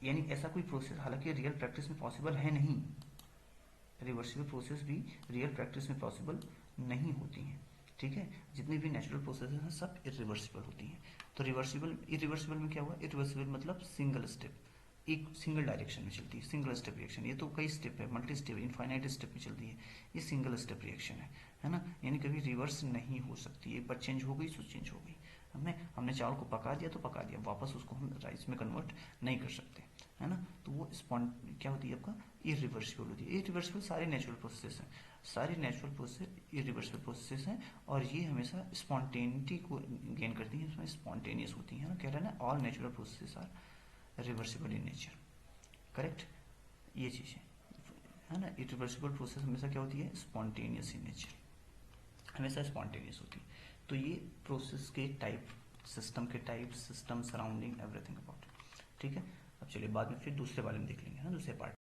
यानी ऐसा कोई प्रोसेस हालांकि रियल प्रैक्टिस में पॉसिबल है नहीं, रिवर्सिबल प्रोसेस भी रियल प्रैक्टिस में पॉसिबल नहीं होती हैं। ठीक है, जितनी भी नेचुरल प्रोसेस हैं सब इरिवर्सिबल होती हैं। तो रिवर्सिबल, इरिवर्सिबल में क्या हुआ, इरिवर्सिबल मतलब सिंगल स्टेप, एक सिंगल डायरेक्शन में चलती है, सिंगल स्टेप रिएक्शन। ये तो कई स्टेप है, मल्टी स्टेप, इनफाइनाइट स्टेप में चलती है, ये सिंगल स्टेप रिएक्शन है ना। यानी कभी रिवर्स नहीं हो सकती, एक बार चेंज हो गई तो चेंज हो गई। हमने चावल को पका दिया तो पका दिया, वापस उसको हम राइस में कन्वर्ट नहीं कर सकते, है ना। तो वो क्या होती है आपका, इरिवर्सिबल होती है। इरिवर्सिबल सारे नेचुरल प्रोसेस हैं, सारे नेचुरल प्रोसेस इरिवर्सिबल प्रोसेस हैं, और ये हमेशा स्पॉन्टेनिटी को गेन करती हैं, इसमें स्पॉन्टेनियस होती हैं ना, कह रहे हैं ना all natural process are reversible in nature. Correct, ये चीज़ है ना। इरिवर्सिबल प्रोसेस हमेशा क्या होती है, स्पॉन्टेनियस इन नेचर, हमेशा स्पॉन्टेनियस होती है। तो ये प्रोसेस के टाइप, सिस्टम के type, system surrounding everything about it. ठीक है, अब चलिए बाद में फिर दूसरे बारे में देख लेंगे, है ना, दूसरे पार्ट